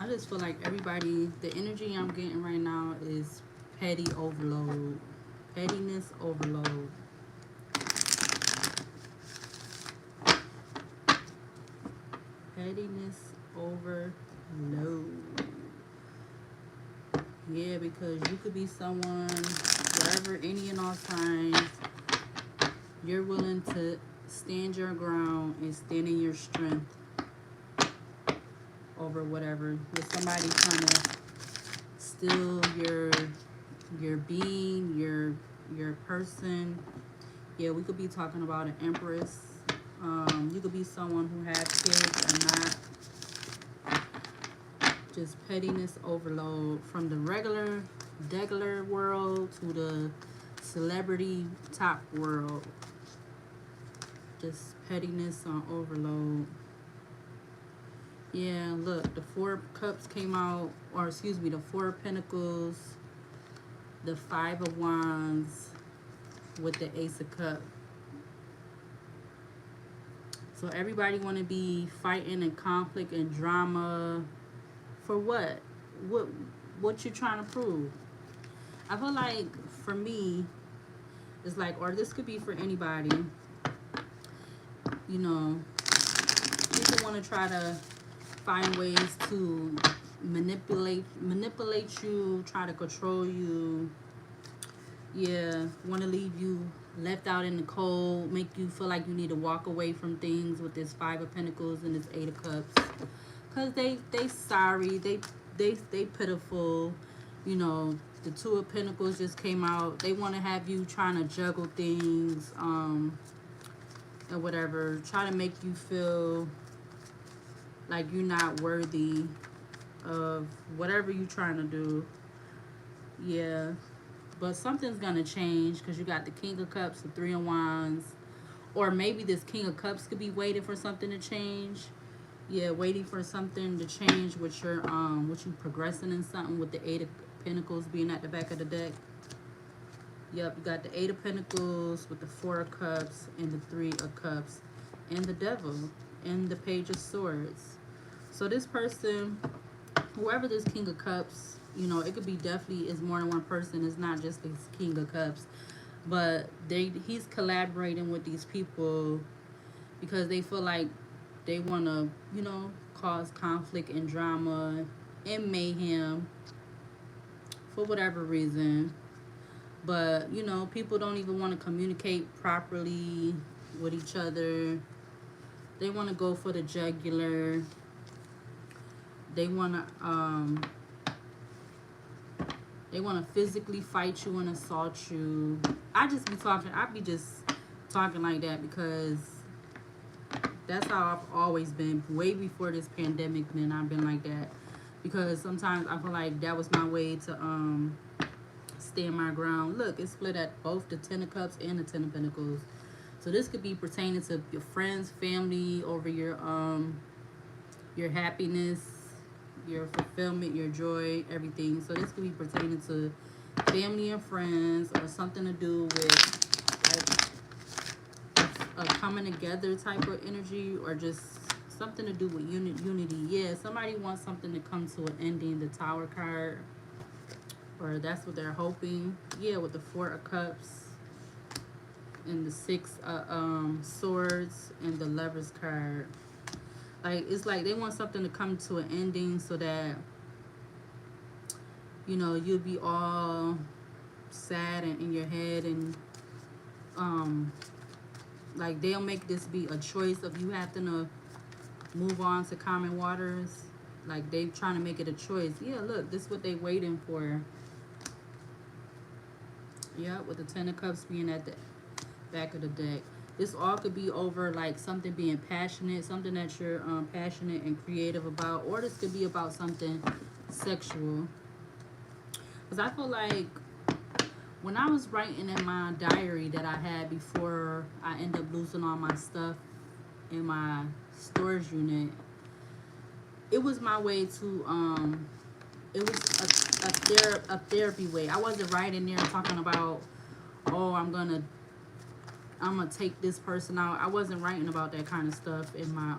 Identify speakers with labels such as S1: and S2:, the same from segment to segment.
S1: I just feel like everybody, the energy I'm getting right now is petty overload. Pettiness overload. Pettiness overload. Yeah, because you could be someone, wherever, any and all times, you're willing to stand your ground and stand in your strength over whatever. With somebody trying to steal your being, your person. Yeah, we could be talking about an empress. You could be someone who has kids or not. Just pettiness overload from the regular world to the celebrity top world. Just pettiness on overload. Yeah, look, the Four of Cups came out, or excuse me, the Four of Pentacles, the Five of Wands with the Ace of Cups. So everybody want to be fighting and conflict and drama for what? What what you trying to prove? I feel like for me, it's like, or this could be for anybody. You know, people want to try to find ways to manipulate you, try to control you. Yeah, want to leave you left out in the cold, make you feel like you need to walk away from things with this Five of Pentacles and this Eight of Cups. Cause they sorry, they pitiful. You know, the Two of Pentacles just came out. They want to have you trying to juggle things, or whatever. Try to make you feel like you're not worthy of whatever you're trying to do. Yeah, but something's gonna change because you got the King of Cups, the Three of Wands, or maybe this King of Cups could be waiting for something to change. Yeah, waiting for something to change with your with you progressing in something with the Eight of Pentacles being at the back of the deck. Yep, you got the Eight of Pentacles with the Four of Cups and the Three of Cups and the Devil and the Page of Swords. So this person, whoever this King of Cups, you know, it could be definitely is more than one person. It's not just this King of Cups, but he's collaborating with these people because they feel like they want to, you know, cause conflict and drama and mayhem for whatever reason. But, you know, people don't even want to communicate properly with each other. They want to go for the jugular. They want to physically fight you and assault you. I be just talking like that because that's how I've always been. Way before this pandemic, then I've been like that. Because sometimes I feel like that was my way to stand my ground. Look, it's split at both the Ten of Cups and the Ten of Pentacles. So this could be pertaining to your friends, family, over your happiness, your fulfillment, your joy, everything. So this could be pertaining to family and friends, or something to do with like a coming together type of energy, or just something to do with unity. Yeah, somebody wants something to come to an ending, the Tower card, or that's what they're hoping. Yeah, with the Four of Cups and the Six Swords and the Lovers card. Like, it's like they want something to come to an ending so that, you know, you'll be all sad and in your head, and like they'll make this be a choice of you having to move on to common waters. Like they trying to make it a choice. Yeah, look, this is what they waiting for. Yeah, with the Ten of Cups being at the back of the deck. This all could be over like something being passionate, something that you're passionate and creative about, or this could be about something sexual. Because I feel like when I was writing in my diary that I had before I end up losing all my stuff in my storage unit, it was my way to it was a therapy way. I wasn't writing there talking about, oh, I'm gonna take this person out. I wasn't writing about that kind of stuff in my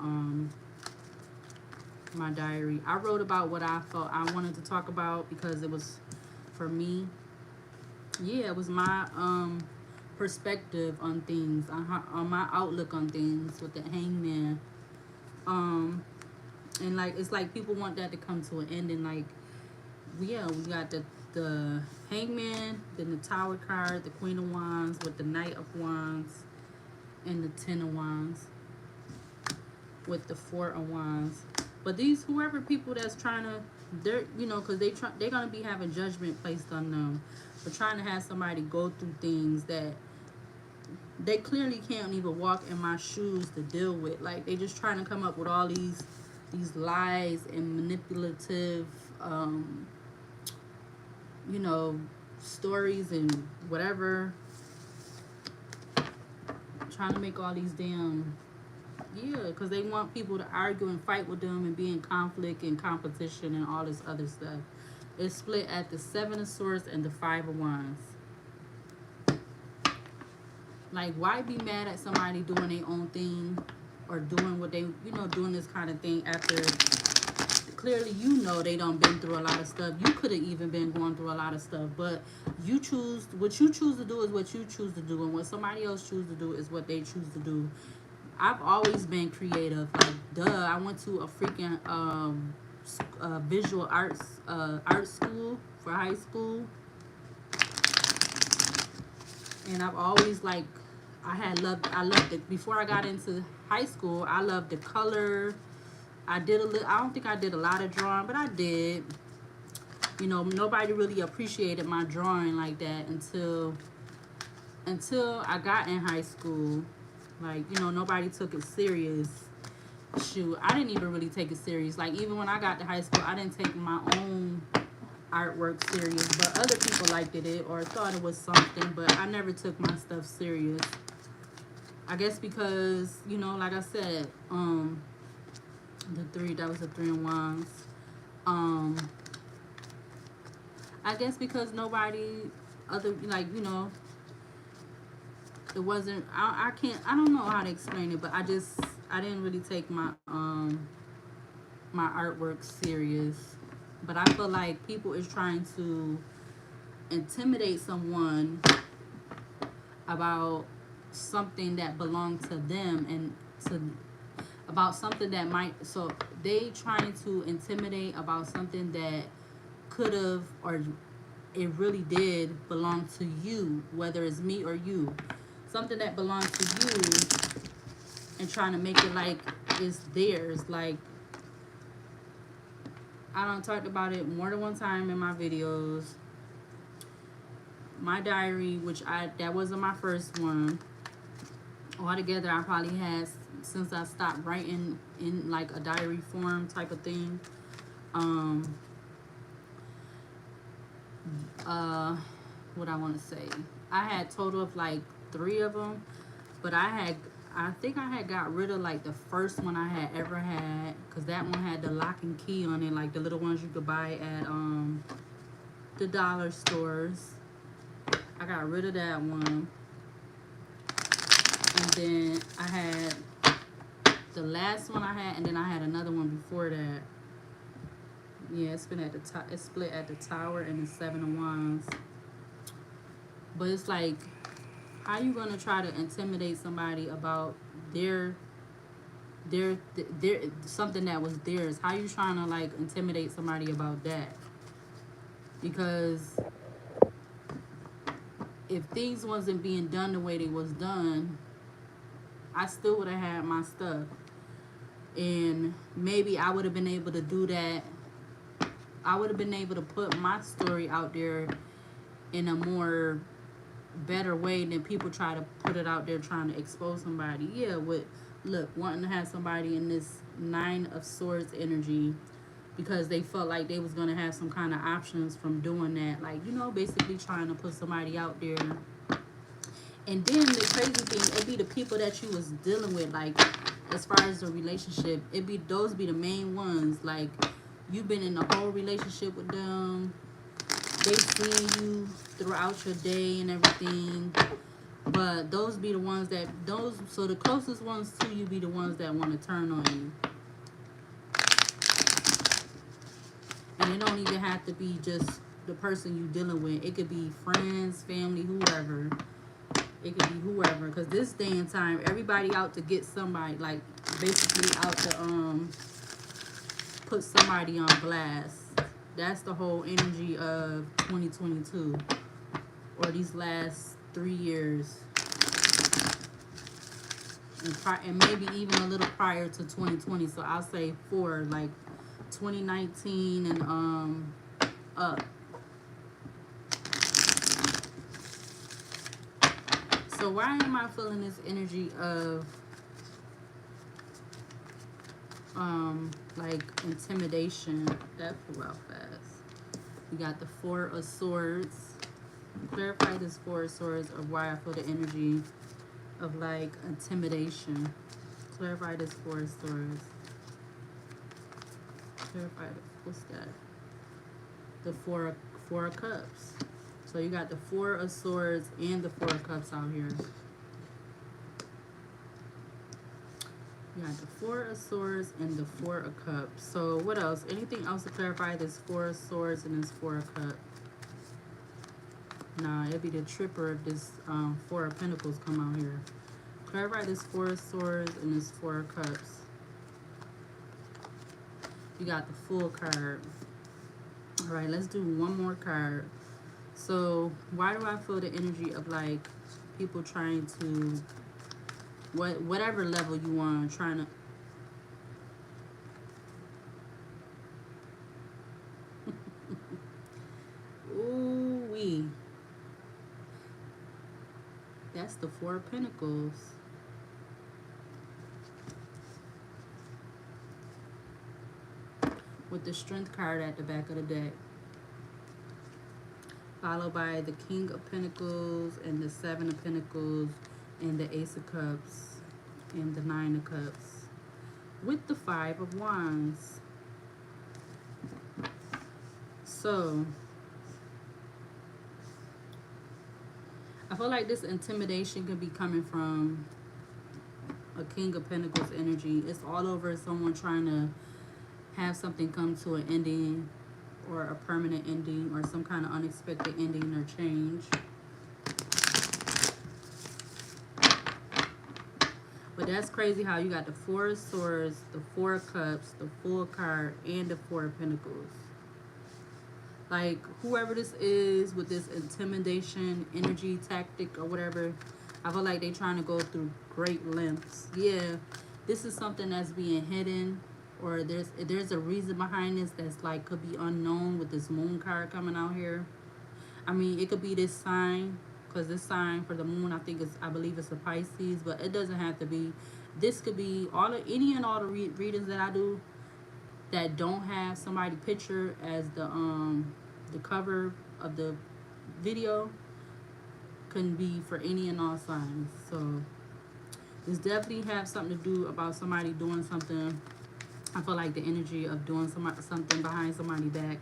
S1: my diary. I wrote about what I felt I wanted to talk about because it was for me. Yeah, it was my perspective on things, on my outlook on things with the hangman. Um, and like it's like people want that to come to an end, and like yeah, we got the hangman, then the tower card, the queen of wands with the knight of wands, and the ten of wands with the four of wands. But these whoever people that's trying to, they're because they're gonna be having judgment placed on them for trying to have somebody go through things that they clearly can't even walk in my shoes to deal with. Like they just trying to come up with all these lies and manipulative you know stories and whatever, trying to make all these damn yeah, because they want people to argue and fight with them and be in conflict and competition and all this other stuff. It's split at the seven of swords and the five of wands. Like, why be mad at somebody doing their own thing or doing what they, doing this kind of thing after clearly they done been through a lot of stuff. You could have even been going through a lot of stuff, but what you choose to do is what you choose to do, and what somebody else choose to do is what they choose to do. I've always been creative. Like, duh, I went to a freaking visual arts art school for high school, and I've always like I loved it before I got into high school. I loved the color. I don't think I did a lot of drawing, but I did. Nobody really appreciated my drawing like that until I got in high school. Like, nobody took it serious. Shoot, I didn't even really take it serious. Like, even when I got to high school, I didn't take my own artwork serious, but other people liked it or thought it was something, but I never took my stuff serious. I guess because, like I said, that was the three of wands. I guess because nobody other, it wasn't, I don't know how to explain it, but I didn't really take my my artwork serious. But I feel like people is trying to intimidate someone about something that belongs to them, and about something that so they trying to intimidate about something that could have, or it really did belong to you, whether it's me or you. Something that belongs to you, and trying to make it like it's theirs. Like, I done talked about it more than one time in my videos. My diary, that wasn't my first one. Altogether, I probably had, since I stopped writing in like a diary form type of thing. What I want to say, I had total of like 3 of them, but I think I had got rid of like the first one I had ever had, because that one had the lock and key on it, like the little ones you could buy at the dollar stores. I got rid of that one, and then I had the last one I had, and then I had another one before that. Yeah, it's split at the tower and the seven of wands. But it's like, how you gonna try to intimidate somebody about their something that was theirs? How you trying to like intimidate somebody about that? Because if things wasn't being done the way they was done, I still would have had my stuff, and maybe I would have been able to do that. I would have been able to put my story out there in a more better way than people try to put it out there trying to expose somebody. Yeah, wanting to have somebody in this 9 of swords energy because they felt like they was going to have some kind of options from doing that. Like, basically trying to put somebody out there. And then the crazy thing, it'd be the people that you was dealing with, like, as far as the relationship, those be the main ones. Like, you've been in the whole relationship with them. They seen you throughout your day and everything. But those be the ones so the closest ones to you be the ones that want to turn on you. And it don't even have to be just the person you dealing with. It could be friends, family, whoever. It could be whoever. Because this day and time, everybody out to get somebody. Like, basically out to put somebody on blast. That's the whole energy of 2022. Or these last 3 years. And maybe even a little prior to 2020. So I'll say 4, like 2019 and up. So why am I feeling this energy of like intimidation? That flew out fast. We got the 4 of Swords. Clarify this 4 of Swords of why I feel the energy of like intimidation. Clarify this 4 of Swords. Clarify this. What's that? The 4 of Cups. So you got the 4 of Swords and the 4 of Cups out here. You got the 4 of Swords and the 4 of Cups. So what else? Anything else to clarify this 4 of Swords and this 4 of Cups? Nah, it'd be the tripper if this 4 of Pentacles come out here. Clarify this 4 of Swords and this 4 of Cups. You got the Full card. All right, let's do one more card. So why do I feel the energy of like people trying to, whatever level you want, trying to ooh wee. That's the 4 of Pentacles. With the Strength card at the back of the deck. Followed by the King of Pentacles and the 7 of Pentacles and the Ace of Cups and the 9 of Cups. With the 5 of Wands. So I feel like this intimidation could be coming from a King of Pentacles energy. It's all over someone trying to have something come to an ending, or a permanent ending, or some kind of unexpected ending or change. But that's crazy how you got the 4 of Swords, the 4 of Cups, the Full card, and the 4 of Pentacles. Like, whoever this is with this intimidation energy tactic or whatever, I feel like they trying to go through great lengths. Yeah, this is something that's being hidden, or there's a reason behind this that's like could be unknown with this Moon card coming out here. I mean, it could be this sign, because this sign for the Moon, I believe it's a Pisces, but it doesn't have to be. This could be any and all the readings that I do that don't have somebody picture as the cover of the video, can be for any and all signs. So this definitely have something to do about somebody doing something. I feel like the energy of doing something behind somebody's back.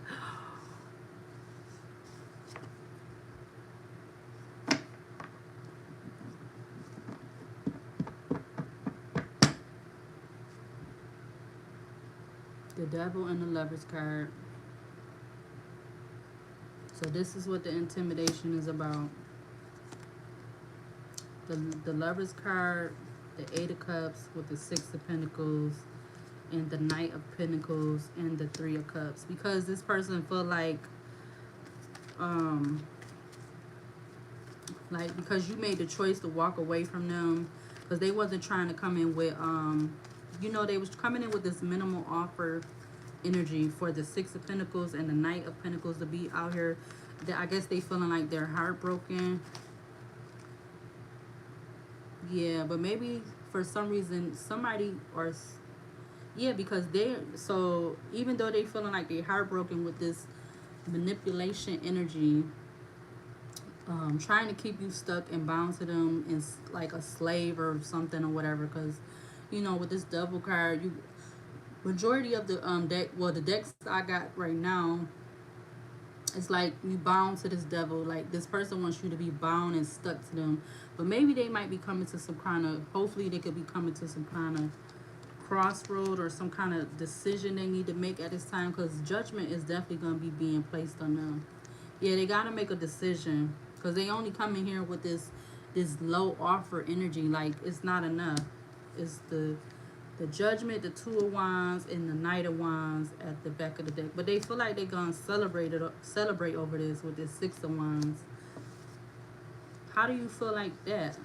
S1: The Devil and the Lovers card. So this is what the intimidation is about. The Lovers card, the 8 of Cups with the 6 of Pentacles, and the Knight of Pentacles and the 3 of Cups. Because this person feel like because you made the choice to walk away from them, because they wasn't trying to come in with you know, they was coming in with this minimal offer energy for the 6 of Pentacles and the Knight of Pentacles to be out here. I guess they feeling like they're heartbroken. Yeah, but maybe for some reason somebody, or yeah, because so even though they feeling like they're heartbroken with this manipulation energy, trying to keep you stuck and bound to them as like a slave or something or whatever. Because you know, with this Devil card, majority of the deck, well, the decks I got right now, it's like you bound to this devil. Like, this person wants you to be bound and stuck to them. But maybe they might be coming to some kind of, hopefully they could be coming to some kind of crossroad or some kind of decision they need to make at this time, because judgment is definitely going to be being placed on them. Yeah, they got to make a decision, because they only come in here with this low offer energy. Like, it's not enough. It's the Judgment, the Two of Wands, and the Knight of Wands at the back of the deck. But they feel like they're going to celebrate over this with this Six of Wands. How do you feel like that?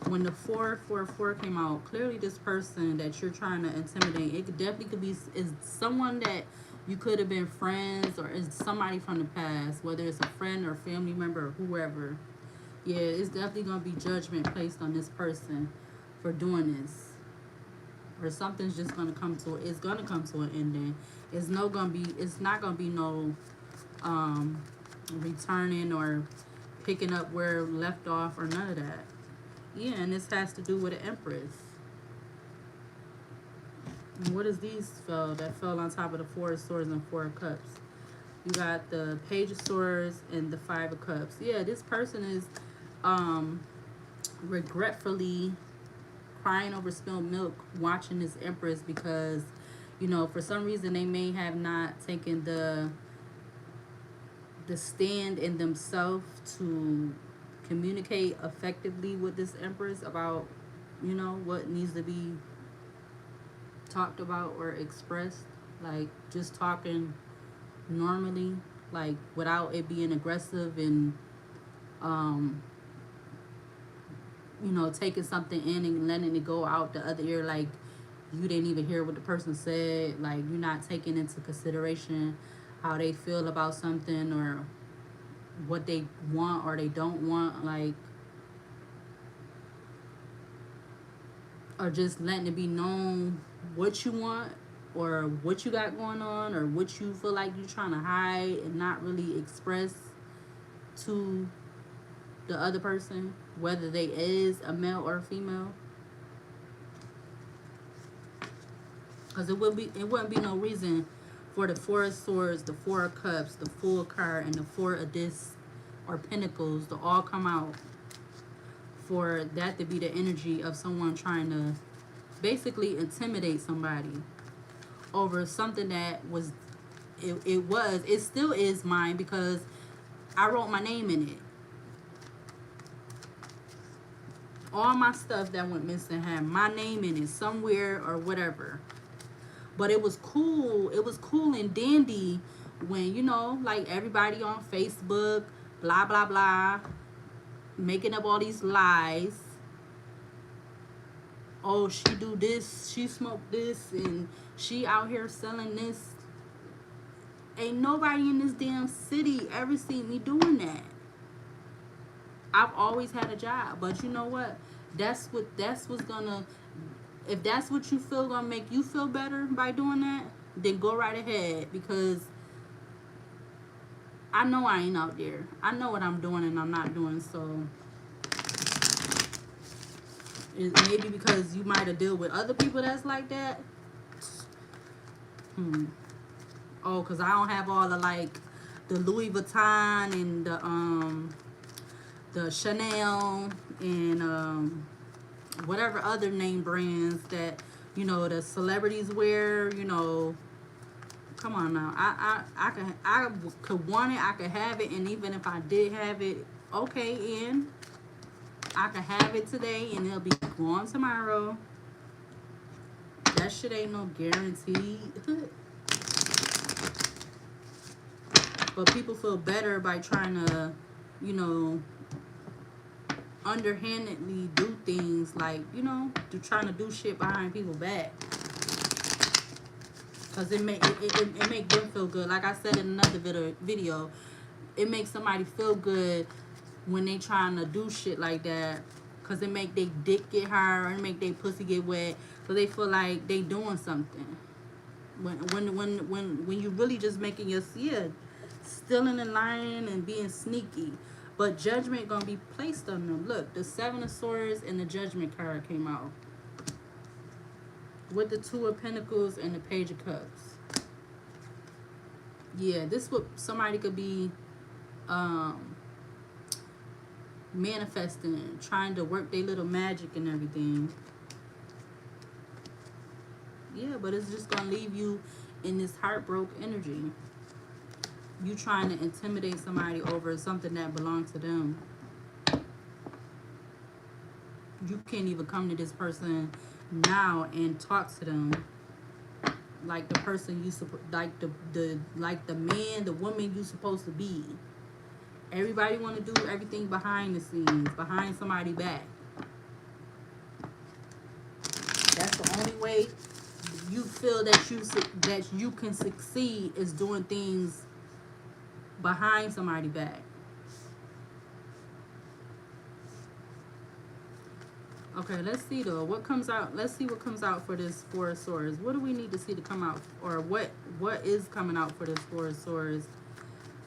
S1: When the 444 came out, clearly this person that you're trying to intimidate, it could be is someone that you could have been friends, or is somebody from the past, whether it's a friend or family member or whoever. Yeah, it's definitely going to be judgment placed on this person for doing this. Or something's just going to come to it's going to come to an ending. It's not going to be no returning or picking up where left off or none of that. Yeah, and this has to do with the Empress. And what is these that fell on top of the Four of Swords and Four of Cups? You got the Page of Swords and the Five of Cups. Yeah, this person is regretfully crying over spilled milk watching this Empress, because, you know, for some reason they may have not taken the stand in themselves to communicate effectively with this Empress about, you know, what needs to be talked about or expressed. Like, just talking normally, like, without it being aggressive and you know, taking something in and letting it go out the other ear, like you didn't even hear what the person said. Like, you're not taking into consideration how they feel about something, or what they want or they don't want, like, or just letting it be known what you want or what you got going on, or what you feel like you're trying to hide and not really express to the other person, whether they is a male or a female. Because it wouldn't be no reason for the Four of Swords, the Four of Cups, the Fool card, and the Four of Discs or Pentacles to all come out, for that to be the energy of someone trying to basically intimidate somebody over something that was, it still is mine, because I wrote my name in it. All my stuff that went missing had my name in it somewhere or whatever. But it was cool. It was cool and dandy when, you know, like, everybody on Facebook, blah, blah, blah, making up all these lies. Oh, she do this, she smoked this, and she out here selling this. Ain't nobody in this damn city ever seen me doing that. I've always had a job, but you know what? That's what's gonna, if that's what you feel gonna make you feel better by doing that, then go right ahead, because I know I ain't out there. I know what I'm doing and I'm not doing. So maybe because you might have dealt with other people that's like that. Oh, because I don't have all the, like, the Louis Vuitton and the Chanel and whatever other name brands that, you know, the celebrities wear. You know, come on now. I could want it. I could have it, and even if I did have it, okay, and I could have it today and it'll be gone tomorrow. That shit ain't no guarantee. But people feel better by trying to, you know, underhandedly do things, like, you know, trying to do shit behind people's back. Because it make them feel good. Like I said in another video, it makes somebody feel good when they trying to do shit like that. Because it make their dick get hard, and make their pussy get wet. So they feel like they doing something. When you really just making your, stealing and lying and being sneaky. But judgment gonna be placed on them. Look, the Seven of Swords and the Judgment card came out, with the Two of Pentacles and the Page of Cups. Yeah, this what somebody could be manifesting, trying to work their little magic and everything. Yeah, but it's just gonna leave you in this heartbroken energy. You trying to intimidate somebody over something that belongs to them. You can't even come to this person now and talk to them like the person like the man, the woman you supposed to be. Everybody want to do everything behind the scenes, behind somebody's back. That's the only way you feel that you can succeed is doing things behind somebody's back. Okay, let's see though. What comes out? Let's see what comes out for this Four of Swords. What do we need to see to come out, or what is coming out for this Four of Swords?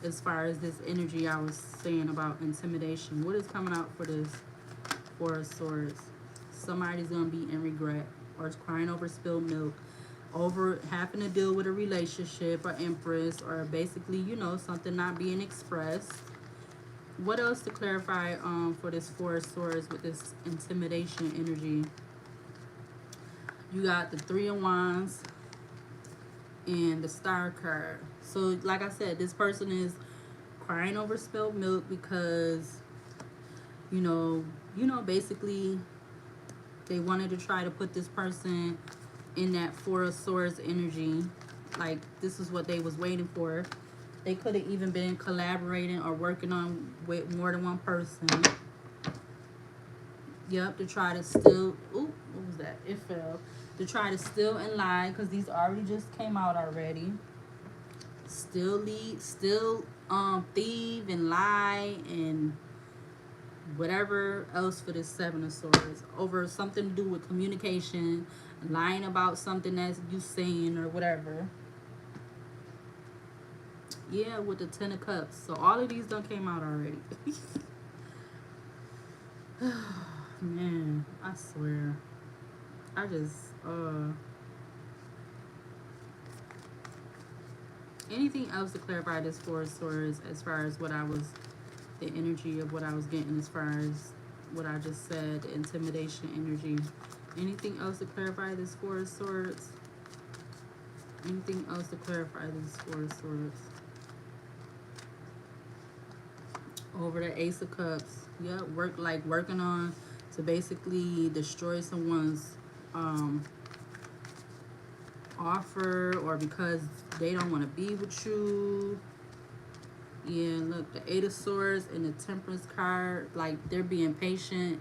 S1: As far as this energy I was saying about intimidation, what is coming out for this Four of Swords? Somebody's gonna be in regret or crying over spilled milk, over having to deal with a relationship or Empress, or basically, you know, something not being expressed. What else to clarify for this Four of Swords with this intimidation energy? You got the Three of Wands and the Star card. So like I said, this person is crying over spilled milk because you know basically they wanted to try to put this person in that Four of Swords energy. Like this is what they was waiting for. They could have even been collaborating or working on with more than one person. Yep, to try to steal. Ooh, what was that? It fell. To try to steal and lie, because these already just came out already. Still thieve and lie and whatever else for this Seven of Swords. Over something to do with communication, lying about something that you saying or whatever. Yeah, with the Ten of Cups. So all of these done came out already. Man, I swear. I just, anything else to clarify this Four of Swords as far as what I was, the energy of what I was getting as far as what I just said, the intimidation energy. Anything else to clarify this Four of Swords? Anything else to clarify this Four of Swords? Over the Ace of Cups. Yeah, working on to basically destroy someone's offer, or because they don't want to be with you. Yeah, look, the Eight of Swords and the Temperance card, like they're being patient,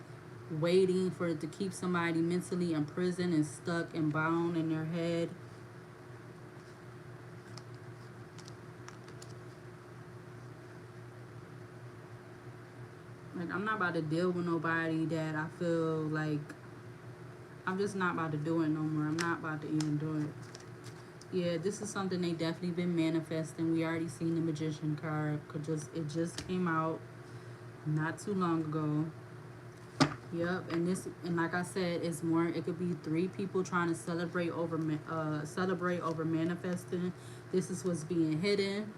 S1: waiting for it to keep somebody mentally imprisoned and stuck and bound in their head. Like, I'm not about to deal with nobody that I feel like I'm just not about to do it no more. I'm not about to even do it. Yeah, this is something they definitely been manifesting. We already seen the Magician card. It just came out not too long ago. Yep, and like I said, it's more. It could be three people trying to celebrate over manifesting. This is what's being hidden.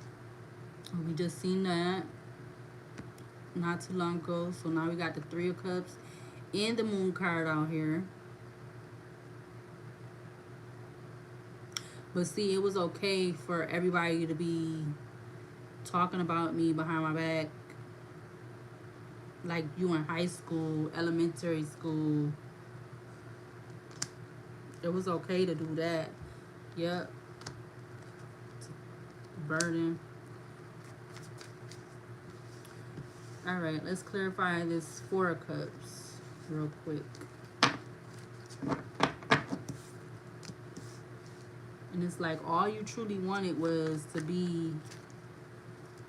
S1: We just seen that not too long ago. So now we got the Three of Cups and the Moon card out here. But see, it was okay for everybody to be talking about me behind my back, like you in high school, elementary school. It was okay to do that. Yep. Burden. Alright, let's clarify this Four of Cups real quick. And it's like all you truly wanted was to be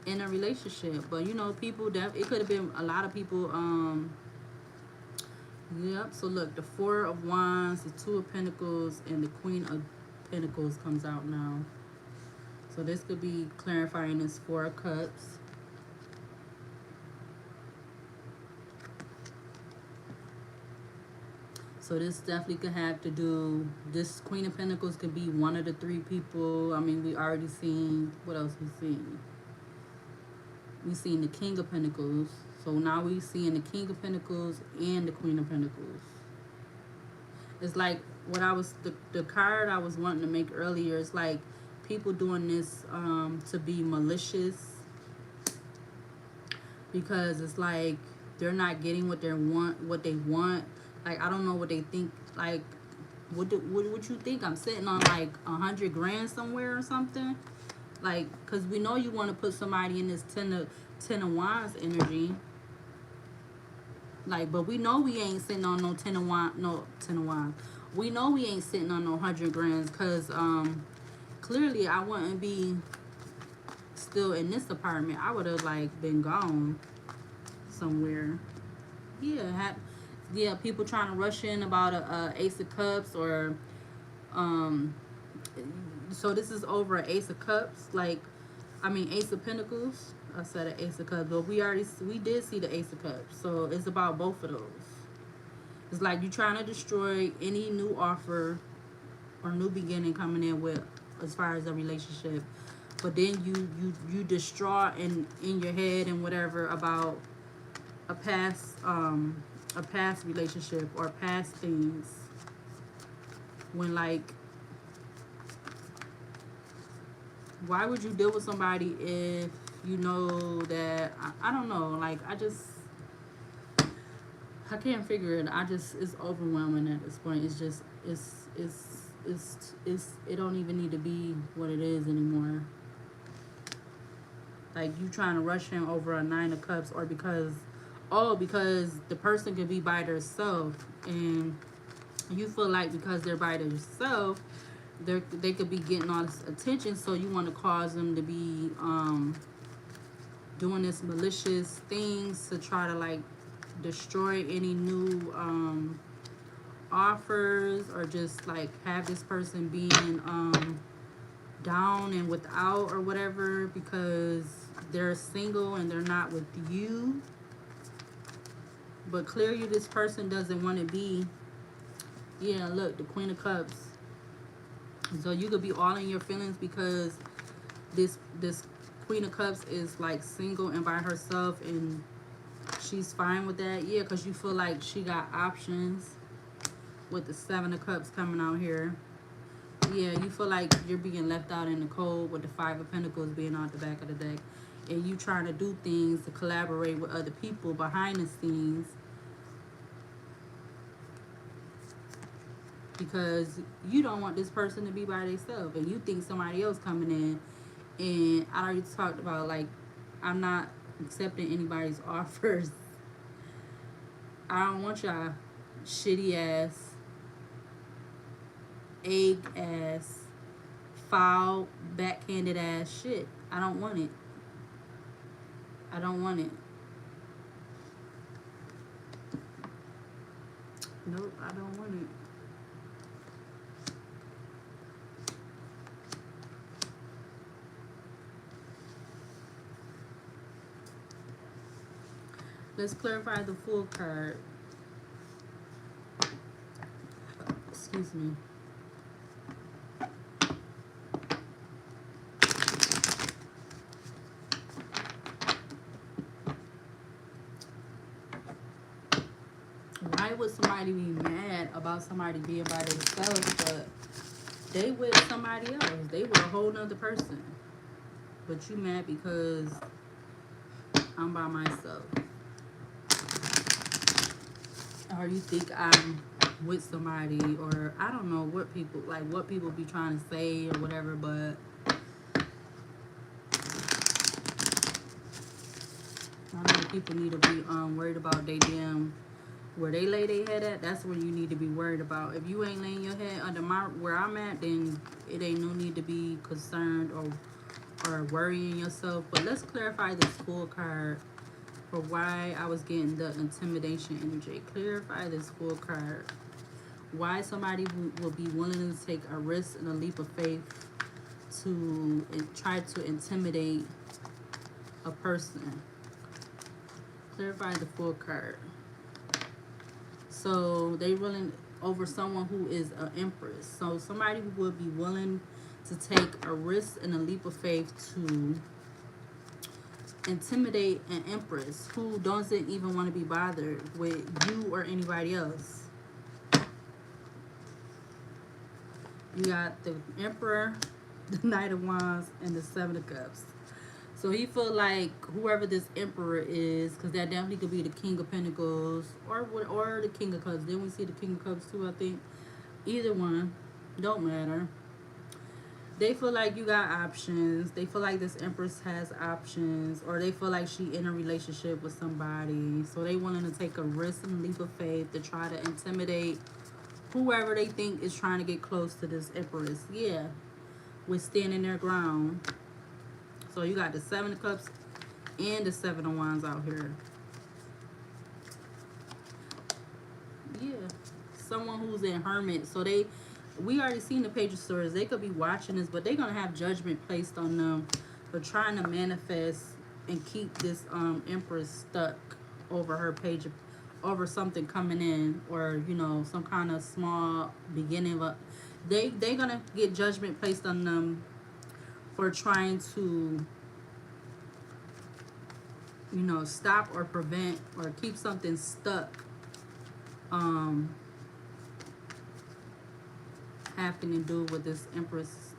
S1: in a relationship. But you know, it could have been a lot of people. Yep, so look, the Four of Wands, the Two of Pentacles, and the Queen of Pentacles comes out now. So this could be clarifying this Four of Cups. So this definitely could have to do, this Queen of Pentacles could be one of the three people. I mean, we already seen, what else we seen? We seen the King of Pentacles. So now we seeing the King of Pentacles and the Queen of Pentacles. It's like what I was the card I was wanting to make earlier is like people doing this to be malicious, because it's like they're not getting what they want. Like, I don't know what they think. Like, what you think? I'm sitting on like 100 grand somewhere or something. Like, cause we know you want to put somebody in this ten of wands energy. Like, but we know we ain't sitting on no ten of wands. We know we ain't sitting on no 100 grands, cause clearly I wouldn't be still in this apartment. I would have like been gone somewhere. Yeah, people trying to rush in about a Ace of Cups, or so this is over an Ace of Cups. Like, I mean Ace of Pentacles. I said an Ace of Cups, but we did see the Ace of Cups. So it's about both of those. It's like you trying to destroy any new offer or new beginning coming in with, as far as a relationship. But then you distraught in your head and whatever about a past relationship or past things, when like, why would you deal with somebody if you know that I don't know, like I can't figure it. It's overwhelming at this point. It's just it don't even need to be what it is anymore. Like, you trying to rush him over a 9 of Cups, or because the person could be by themselves, and you feel like because they're by themselves, they could be getting all this attention, so you want to cause them to be doing this malicious things to try to like destroy any new offers, or just like have this person being down and without or whatever, because they're single and they're not with you. But clearly this person doesn't want to be. Yeah, look, the Queen of Cups. So you could be all in your feelings because this Queen of Cups is like single and by herself, and she's fine with that. Yeah, because you feel like she got options with the 7 of Cups coming out here. Yeah, you feel like you're being left out in the cold with the 5 of Pentacles being out the back of the deck. And you trying to do things to collaborate with other people behind the scenes, because you don't want this person to be by themselves, and you think somebody else coming in. And I already talked about, like, I'm not accepting anybody's offers. I don't want y'all shitty ass, egg ass, foul, backhanded ass shit. I don't want it. I don't want it. Nope, I don't want it. Let's clarify the Fool card. Excuse me. Why would somebody be mad about somebody being by themselves, but they with somebody else? They with a whole nother person. But you mad because I'm by myself. Or you think I'm with somebody, or I don't know what people be trying to say or whatever, but I know people need to be worried about they damn where they lay their head at. That's where you need to be worried about. If you ain't laying your head under where I'm at, then it ain't no need to be concerned or worrying yourself. But let's clarify this Fool card for why I was getting the Intimidation energy. Clarify this Fool card. Why somebody will be willing to take a risk and a leap of faith to try to intimidate a person. Clarify the Fool card. So they willing over someone who is an Empress. So somebody who would be willing to take a risk and a leap of faith to intimidate an Empress who doesn't even want to be bothered with you or anybody else. You got the Emperor, the Knight of Wands, and the Seven of Cups. So he feel like whoever this Emperor is, because that definitely could be the King of Pentacles or the King of Cups. Then we see the King of Cups too, I think. Either one, don't matter. They feel like you got options. They feel like this Empress has options, or they feel like she in a relationship with somebody. So they willing to take a risk and leap of faith to try to intimidate whoever they think is trying to get close to this Empress. Yeah, with standing their ground. So you got the Seven of Cups and the Seven of Wands out here. Yeah, someone who's in hermit. So we already seen the Page of Swords. They could be watching this, but they're gonna have judgment placed on them for trying to manifest and keep this Empress stuck over her page, over something coming in, or some kind of small beginning of a. They're gonna get judgment placed on them for trying to stop or prevent or keep something stuck having to do with this Empress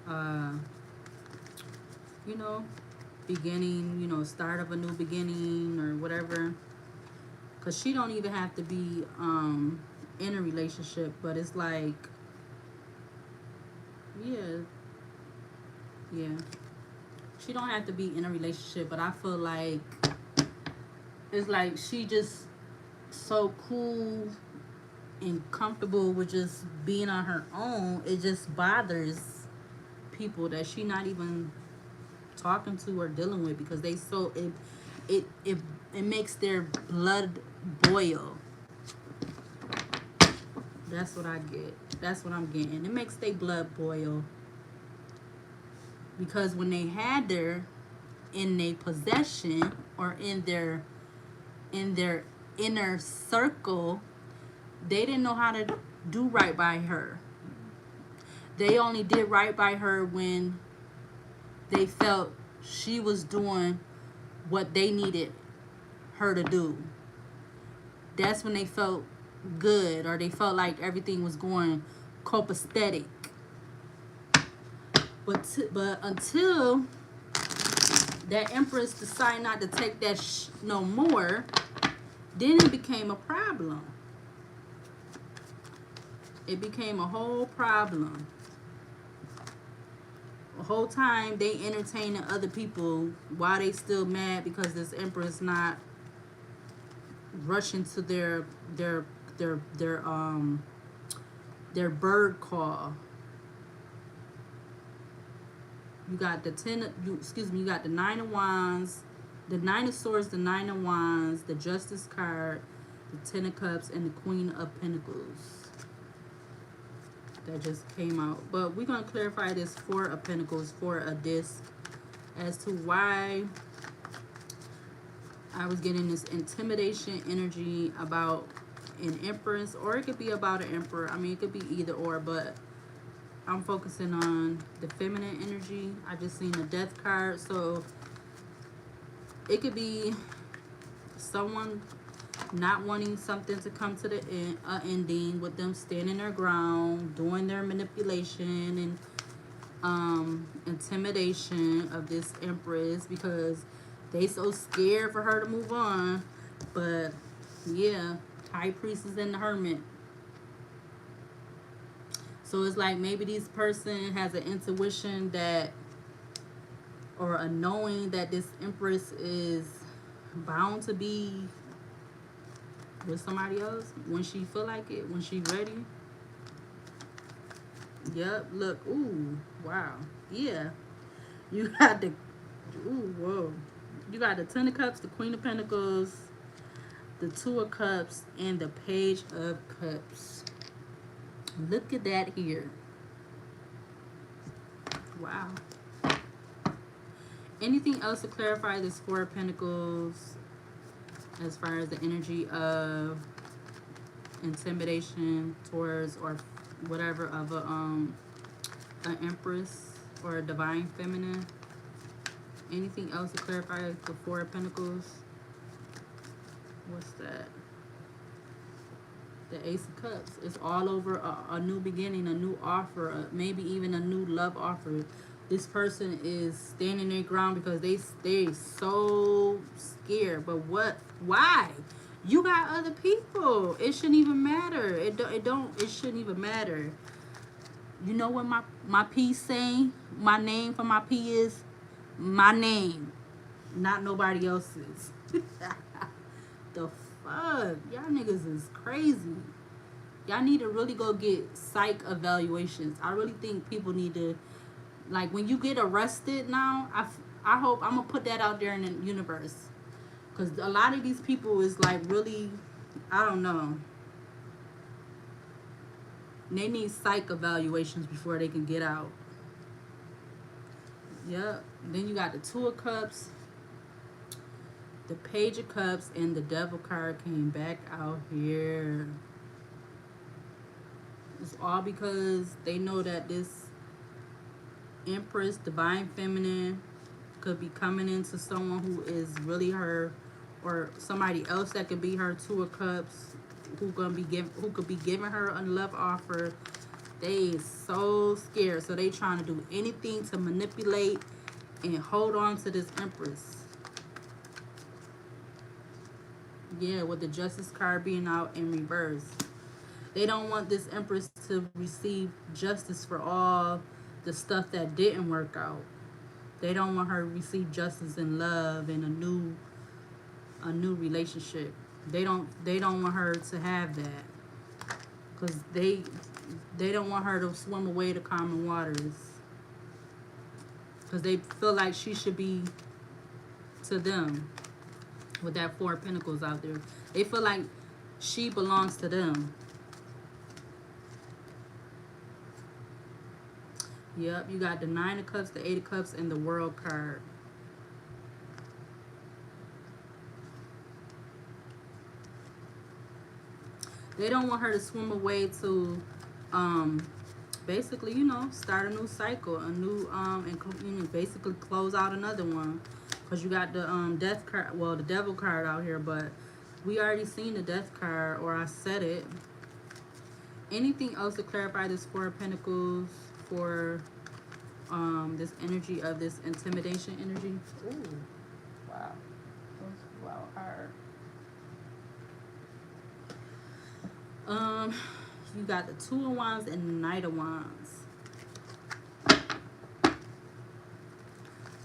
S1: beginning, start of a new beginning or whatever, because she don't even have to be in a relationship, but it's like yeah she don't have to be in a relationship, but I feel like it's like she just so cool and comfortable with just being on her own. It just bothers people that she not even talking to or dealing with, because they so it makes their blood boil. That's what I get. That's what I'm getting. It makes their blood boil, because when they had her in their possession or in their inner circle, they didn't know how to do right by her. They only did right by her when they felt she was doing what they needed her to do. That's when they felt good, or they felt like everything was going copacetic. But until that Empress decided not to take that no more, then it became a problem. It became a whole problem. The whole time they entertaining other people while they still mad because this Empress not rushing to their bird call. You got the you got the Nine of Wands, the Nine of Swords, the Nine of Wands, the Justice card, the Ten of Cups, and the Queen of Pentacles. That just came out. But we're going to clarify this Four of Pentacles for a disc as to why I was getting this intimidation energy about an Empress, or it could be about an Emperor. I mean, it could be either or, but I'm focusing on the feminine energy. I just seen a Death card, so it could be someone not wanting something to come to the ending, with them standing their ground, doing their manipulation and intimidation of this Empress, because they so scared for her to move on. But yeah, High Priestess and the Hermit. So it's like maybe this person has an intuition that, or a knowing that this Empress is bound to be with somebody else when she feel like it, when she ready. Yep, look, ooh, wow, yeah. You got the, ooh, whoa. You got the Ten of Cups, the Queen of Pentacles, the Two of Cups, and the Page of Cups. Look at that here. Wow. Anything else to clarify this Four of Pentacles as far as the energy of intimidation towards, or whatever, of an Empress or a Divine Feminine? Anything else to clarify the Four of Pentacles? What's that? The Ace of Cups. It's all over a new beginning, a new offer, maybe even a new love offer. This person is standing their ground because they so scared. But what? Why? You got other people. It shouldn't even matter. It shouldn't even matter. You know what my P saying? My name for my P is my name, not nobody else's. The fuck? Y'all niggas is crazy. Y'all need to really go get psych evaluations. I really think people need to, like, when you get arrested now, I hope, I'm gonna put that out there in the universe, because a lot of these people is like really, I don't know, they need psych evaluations before they can get out. Yep. Then you got the Two of Cups, the Page of Cups, and the Devil card came back out here. It's all because they know that this Empress, Divine Feminine, could be coming into someone who is really her, or somebody else that could be her Two of Cups, who could be giving her a love offer. They so scared, so they trying to do anything to manipulate and hold on to this Empress. Yeah, with the Justice card being out in reverse. They don't want this Empress to receive justice for all the stuff that didn't work out. They don't want her to receive justice in love and a new relationship. They don't want her to have that, because they don't want her to swim away to common waters, because they feel like she should be to them. With that Four of Pentacles out there, they feel like she belongs to them. Yep, you got the Nine of Cups, the Eight of Cups, and the World card. They don't want her to swim away to basically, start a new cycle, a new and basically close out another one. Because you got the Death card, well, the Devil card out here, but we already seen the Death card, or I said it. Anything else to clarify this Four of Pentacles for this energy of this intimidation energy? Ooh, wow. Wow, hard. You got the Two of Wands and the Knight of Wands.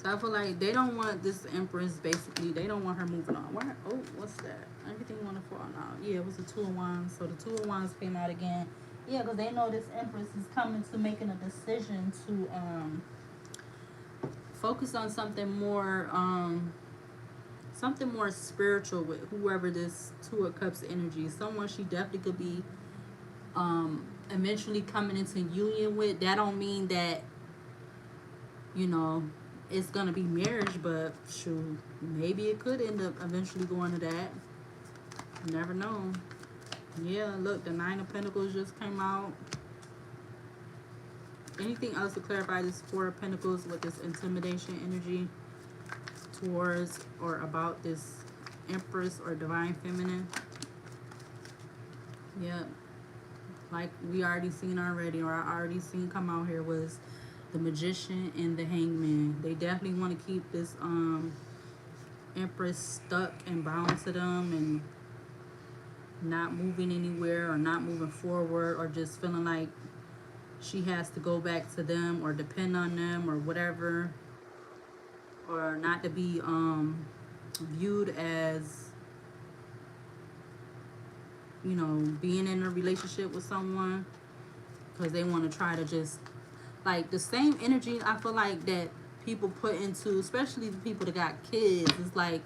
S1: So I feel like they don't want this Empress, basically, they don't want her moving on. Why? Oh, what's that? Everything want to fall out. Yeah, it was the Two of Wands. So the Two of Wands came out again. Yeah, because they know this Empress is coming to making a decision to focus on something more spiritual with whoever this Two of Cups energy is. Someone she definitely could be eventually coming into union with. That don't mean that it's gonna be marriage, but shoot, maybe it could end up eventually going to that. You never know. Yeah, look, the Nine of Pentacles just came out. Anything else to clarify this Four of Pentacles with this intimidation energy towards or about this Empress or Divine Feminine? Yeah, like we already seen already, or I already seen come out here, was the Magician and the Hangman. They definitely want to keep this Empress stuck and bound to them and not moving anywhere, or not moving forward, or just feeling like she has to go back to them or depend on them or whatever, or not to be viewed as being in a relationship with someone, because they want to try to just, like, the same energy I feel like that people put into, especially the people that got kids. It's like,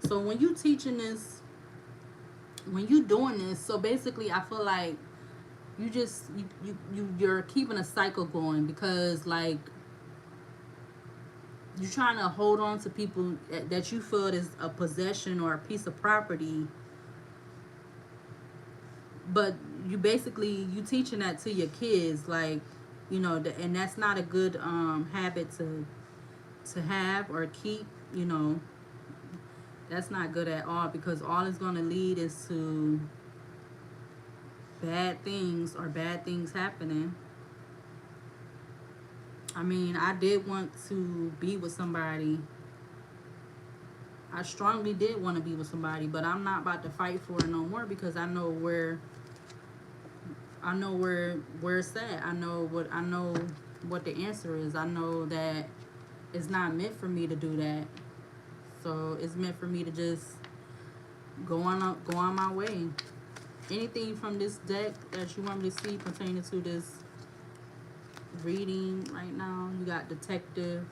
S1: so when you teaching this, when you doing this, so basically I feel like you're keeping a cycle going, because like you're trying to hold on to people that you feel is a possession or a piece of property, but you teaching that to your kids, like, and that's not a good habit to have or keep. That's not good at all, because all it's going to lead is to bad things or bad things happening. I mean, I did want to be with somebody. I strongly did want to be with somebody, but I'm not about to fight for it no more because I know where it's at. I know what the answer is. I know that it's not meant for me to do that. So it's meant for me to just go on my way. Anything from this deck that you want me to see pertaining to this reading right now? You got detective.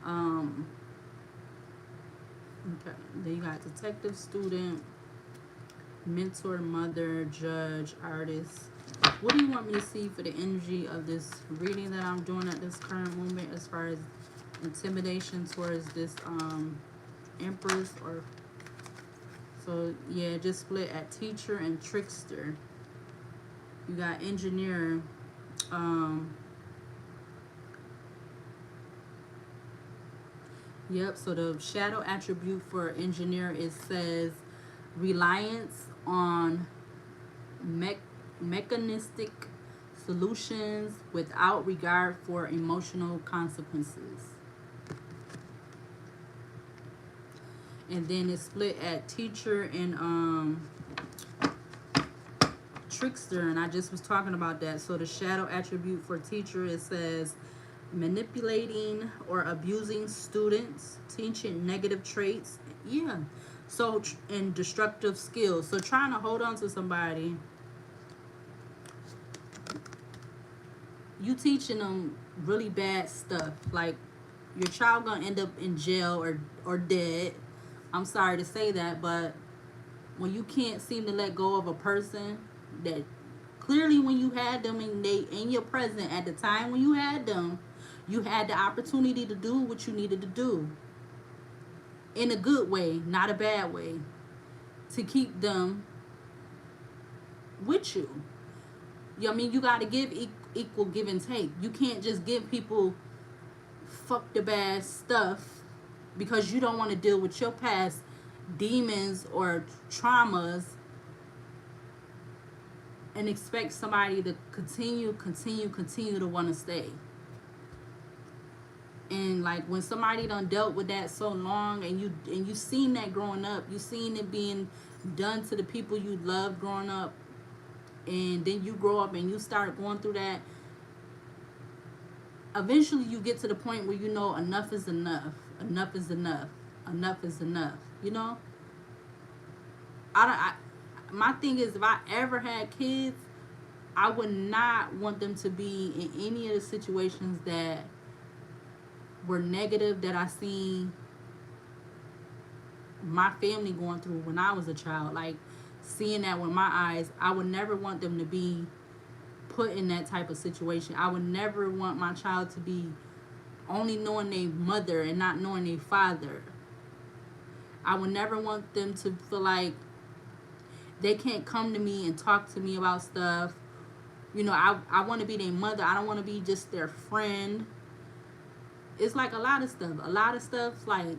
S1: Um, okay. Then you got detective, student, mentor, mother, judge, artist. What do you want me to see for the energy of this reading that I'm doing at this current moment as far as intimidation towards this empress? Or so yeah, just split at teacher and trickster. You got engineer. Yep, so the shadow attribute for engineer, it says reliance on mechanistic solutions without regard for emotional consequences. And then it's split at teacher and trickster, and I just was talking about that. So the shadow attribute for teacher, it says manipulating or abusing students, teaching negative traits. Yeah. So and destructive skills. So trying to hold on to somebody, you teaching them really bad stuff. Like your child gonna end up in jail or dead. I'm sorry to say that, but when you can't seem to let go of a person that clearly when you had them in your present at the time when you had them, you had the opportunity to do what you needed to do in a good way, not a bad way, to keep them with you. You know what I mean? You got to give equal give and take. You can't just give people fuck the bad stuff because you don't want to deal with your past demons or traumas and expect somebody to continue to want to stay. And like when somebody done dealt with that so long, and you seen that growing up, you seen it being done to the people you loved growing up, and then you grow up and you start going through that. Eventually, you get to the point where you know enough is enough. Enough is enough. Enough is enough. You know. My thing is, if I ever had kids, I would not want them to be in any of the situations that were negative that I seen my family going through when I was a child. Like seeing that with my eyes, I would never want them to be put in that type of situation. I would never want my child to be only knowing their mother and not knowing their father. I would never want them to feel like they can't come to me and talk to me about stuff. You know, I want to be their mother. I don't want to be just their friend. It's like a lot of stuff like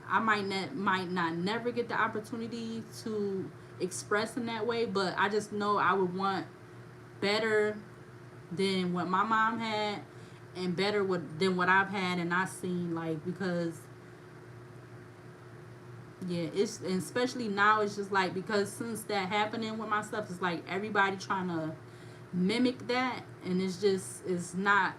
S1: I might not never get the opportunity to express in that way, but I just know I would want better than what my mom had and better than what I've had and I've seen, like, because yeah, it's, and especially now, it's just like, because since that happening with my stuff, it's like everybody trying to mimic that, and it's not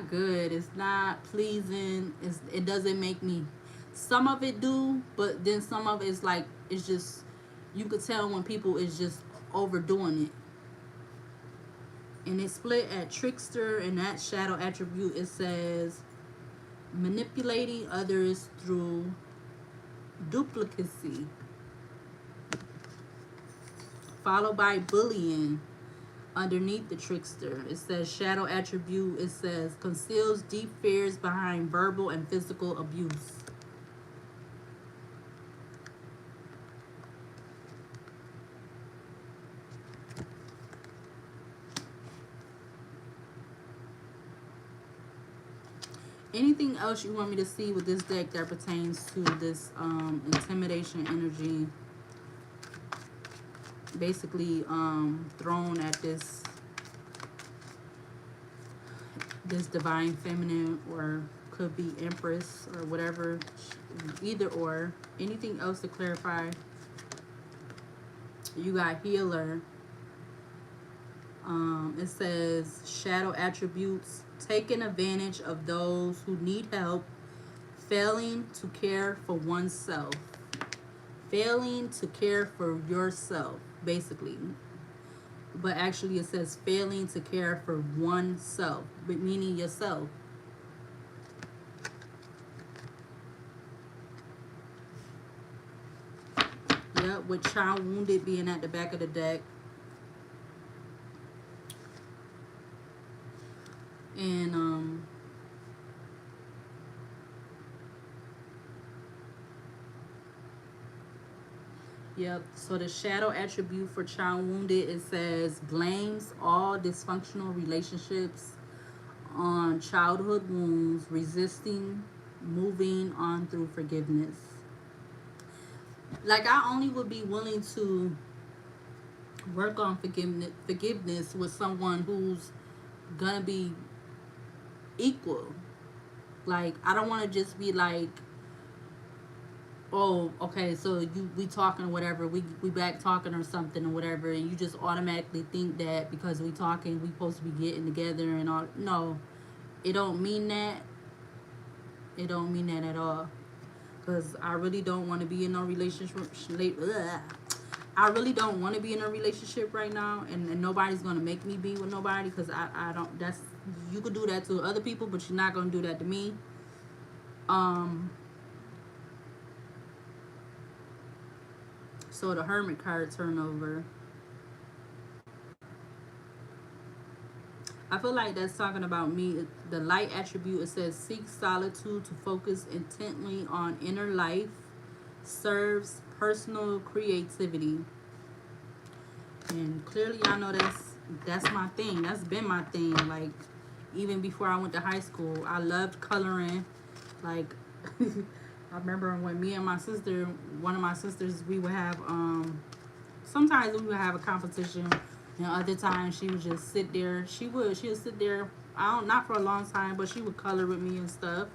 S1: good. It's not pleasing. It doesn't make me. Some of it do, but then some of it's like, it's just, you could tell when people is just overdoing it. And it's split at trickster, and that shadow attribute, it says manipulating others through duplicacy, followed by bullying. Underneath the trickster, it says shadow attribute, it says conceals deep fears behind verbal and physical abuse. Anything else you want me to see with this deck that pertains to this intimidation energy? basically thrown at this divine feminine, or could be empress or whatever, either or. Anything else to clarify? You got healer. It says shadow attributes: taking advantage of those who need help, failing to care for oneself, failing to care for yourself, basically. But actually, it says failing to care for oneself, but meaning yourself. Yep, with child wounded being at the back of the deck. And yep, so the shadow attribute for child wounded, it says blames all dysfunctional relationships on childhood wounds, resisting moving on through forgiveness. Like, I only would be willing to work on forgiveness with someone who's gonna be equal. Like, I don't want to just be like, oh, okay, so we talking or whatever, we back talking or something or whatever, and you just automatically think that because we talking, we supposed to be getting together and all. No, it don't mean that. It don't mean that at all. Because I really don't want to be in a relationship. I really don't want to be in a relationship right now, and nobody's gonna make me be with nobody, because I don't. That's, you could do that to other people, but you're not gonna do that to me. So the Hermit card turn over. I feel like that's talking about me. The light attribute, it says seek solitude to focus intently on inner life, serves personal creativity. And clearly I know that's my thing. That's been my thing. Like, even before I went to high school, I loved coloring. Like, I remember when me and my sister, one of my sisters, we would have sometimes we would have a competition, and other times she would just sit there. She would sit there, not for a long time, but she would color with me and stuff.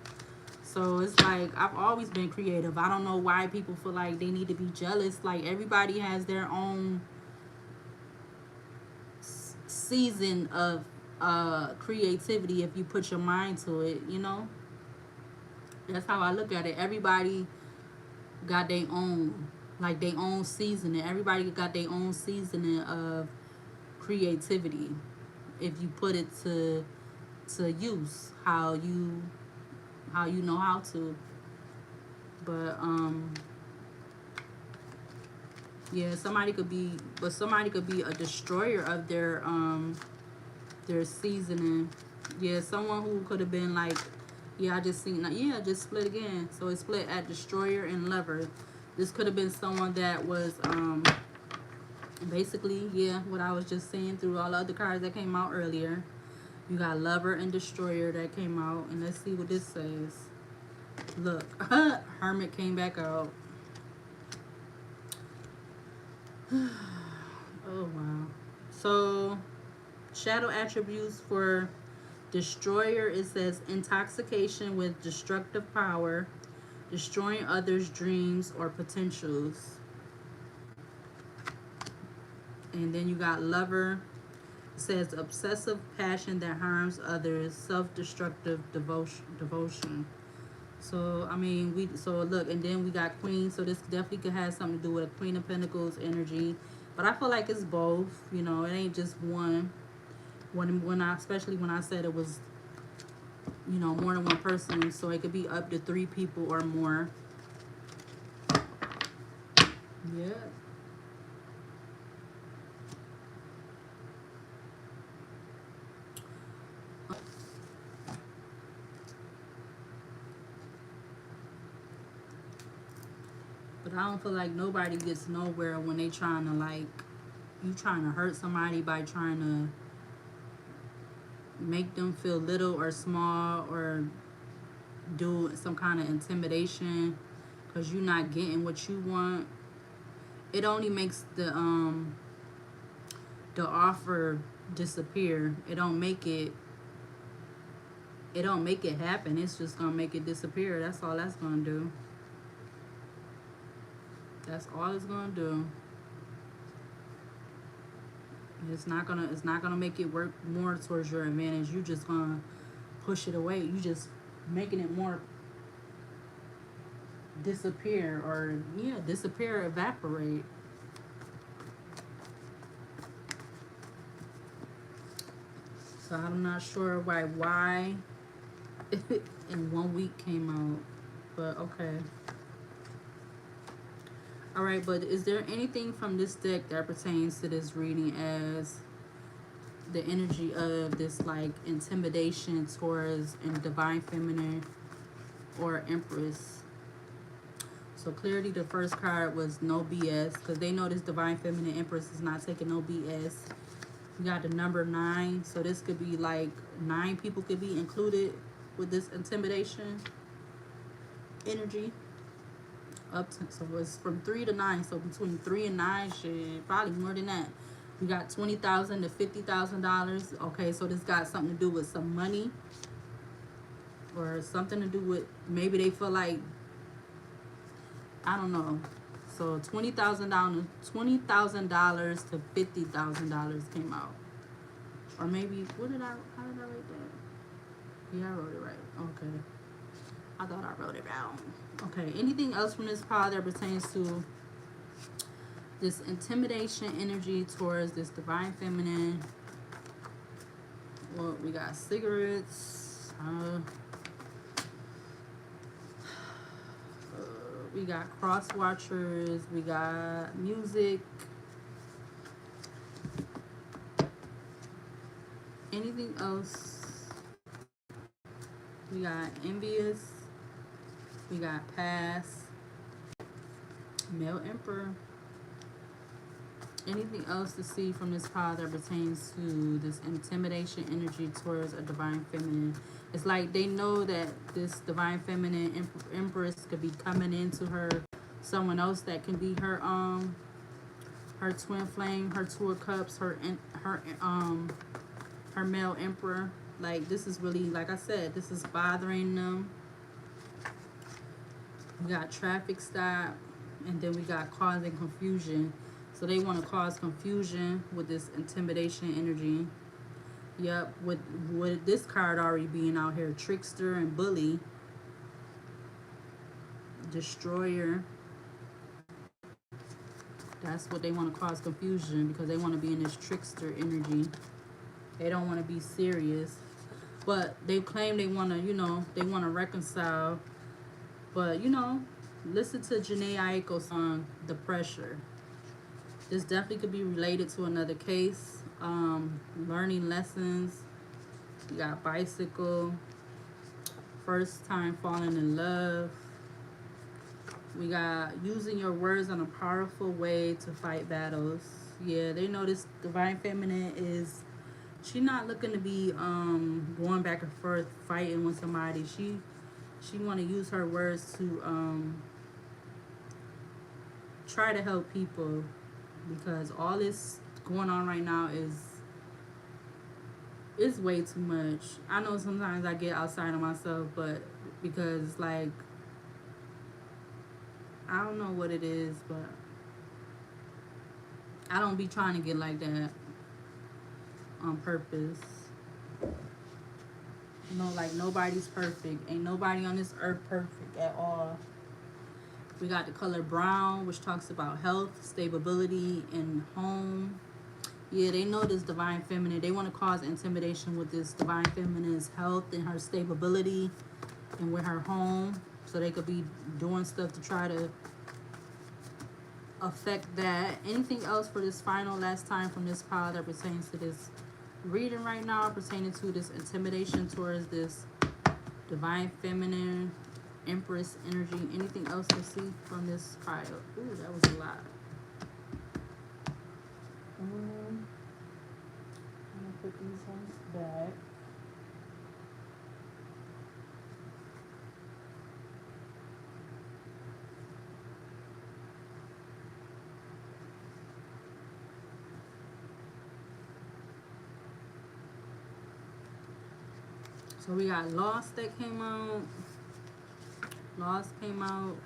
S1: So it's like, I've always been creative. I don't know why people feel like they need to be jealous. Like, everybody has their own season of creativity if you put your mind to it, you know. That's how I look at it. Everybody got their own, like, their own seasoning. Everybody got their own seasoning of creativity if you put it to use, how you know how to. But yeah, somebody could be a destroyer of their seasoning. Yeah, someone who could have been like, yeah, I just seen that. Yeah, just split again. So it split at destroyer and lover. This could have been someone that was basically, yeah, what I was just saying through all the other cards that came out earlier. You got lover and destroyer that came out, and let's see what this says. Look, Hermit came back out. Oh wow. So shadow attributes for destroyer, it says intoxication with destructive power, destroying others' dreams or potentials. And then you got lover, it says obsessive passion that harms others, self-destructive devotion. So I mean, so look, and then we got queen. So this definitely could have something to do with Queen of Pentacles energy, but I feel like it's both. You know, it ain't just one. Especially when I said it was, you know, more than one person, so it could be up to 3 people or more. Yeah. But I don't feel like nobody gets nowhere when they trying to, like, you trying to hurt somebody by trying to make them feel little or small, or do some kind of intimidation because you're not getting what you want. It only makes the the offer disappear. It don't make it happen. It's just gonna make it disappear. That's all that's gonna do. That's all it's gonna do. It's not gonna make it work more towards your advantage. You just gonna push it away. You just making it more disappear, or yeah, disappear, evaporate. So I'm not sure why in 1 week came out, but okay. All right, but is there anything from this deck that pertains to this reading as the energy of this like intimidation towards and divine feminine or empress? So clearly the first card was no BS, because they know this divine feminine empress is not taking no BS. We got the number 9, so this could be like 9 people could be included with this intimidation energy. Up to, so it's from 3 to 9, so between 3 and 9, shit, probably more than that. We got $20,000 to $50,000. Okay, so this got something to do with some money, or something to do with, maybe they feel like, I don't know. So $20,000 to $50,000 came out, or maybe how did I write that? Yeah, I wrote it right. Okay, I thought I wrote it down. Okay, anything else from this pile that pertains to this intimidation energy towards this divine feminine? Well, we got cigarettes. We got cross watchers. We got music. Anything else? We got envious. We got past. Male emperor. Anything else to see from this pile that pertains to this intimidation energy towards a divine feminine? It's like they know that this divine feminine empress could be coming into her, someone else that can be her twin flame, her 2 of cups, her male emperor. Like, this is really, like I said, this is bothering them. We got traffic stop, and then we got causing confusion. So they want to cause confusion with this intimidation energy. Yep, with this card already being out here, trickster and bully, destroyer. That's what they want to cause confusion, because they want to be in this trickster energy. They don't want to be serious, but they claim they want to, they want to reconcile. But listen to Janae Aiko's song, "The Pressure." This definitely could be related to another case. Learning lessons. You got bicycle. First time falling in love. We got using your words in a powerful way to fight battles. Yeah, they know this divine feminine is, she not looking to be going back and forth fighting with somebody. She want to use her words to try to help people, because all this going on right now is way too much. I know sometimes I get outside of myself, but because, like, I don't know what it is, but I don't be trying to get like that on purpose. Like, nobody's perfect. Ain't nobody on this earth perfect at all. We got the color brown, which talks about health, stability, and home. Yeah, they know this divine feminine. They want to cause intimidation with this divine feminine's health and her stability and with her home. So they could be doing stuff to try to affect that. Anything else for this final last time from this pile that pertains to this reading right now, pertaining to this intimidation towards this divine feminine empress energy? Anything else to see from this pile? Ooh, that was a lot. I'm gonna put these ones back. So we got Lost that came out. Lost came out.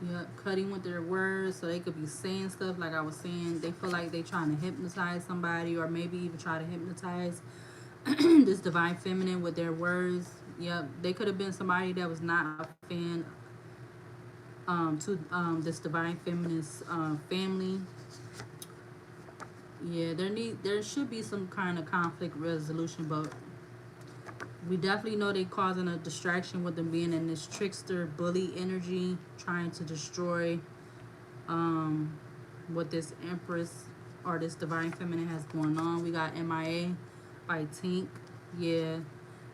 S1: Yeah, cutting with their words, so they could be saying stuff like I was saying. They feel like they trying to hypnotize somebody, or maybe even try to hypnotize this divine feminine with their words. Yep, they could have been somebody that was not a fan to this divine feminist family. Yeah, there should be some kind of conflict resolution, but we definitely know they causing a distraction with them being in this trickster bully energy, trying to destroy what this empress or this divine feminine has going on. We got MIA by Tink. Yeah,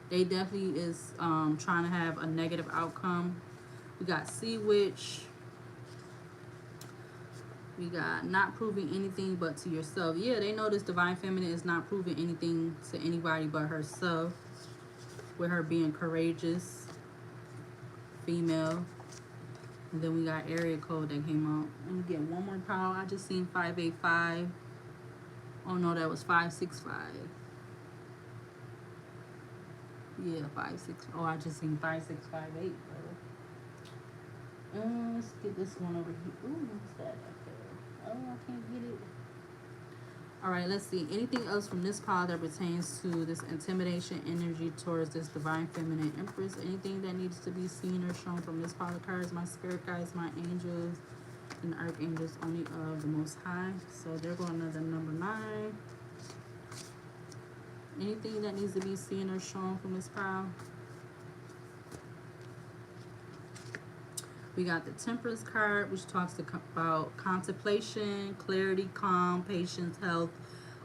S1: they definitely is trying to have a negative outcome. We got Sea Witch. We got not proving anything but to yourself. Yeah, they know this divine feminine is not proving anything to anybody but herself, with her being courageous, female. And then we got area code that came out. Let me get one more power. I just seen 585. Oh no, that was 565. Yeah, 56. Oh, I just seen 5658, bro. Let's get this one over here. Ooh, what's that up there? Oh, I can't get it. All right, let's see. Anything else from this pile that pertains to this intimidation energy towards this divine feminine empress? Anything that needs to be seen or shown from this pile of cards? My spirit guides, my angels, and archangels only of the Most High. So they're going to the number 9. Anything that needs to be seen or shown from this pile? We got the Temperance card, which talks about contemplation, clarity, calm, patience, health,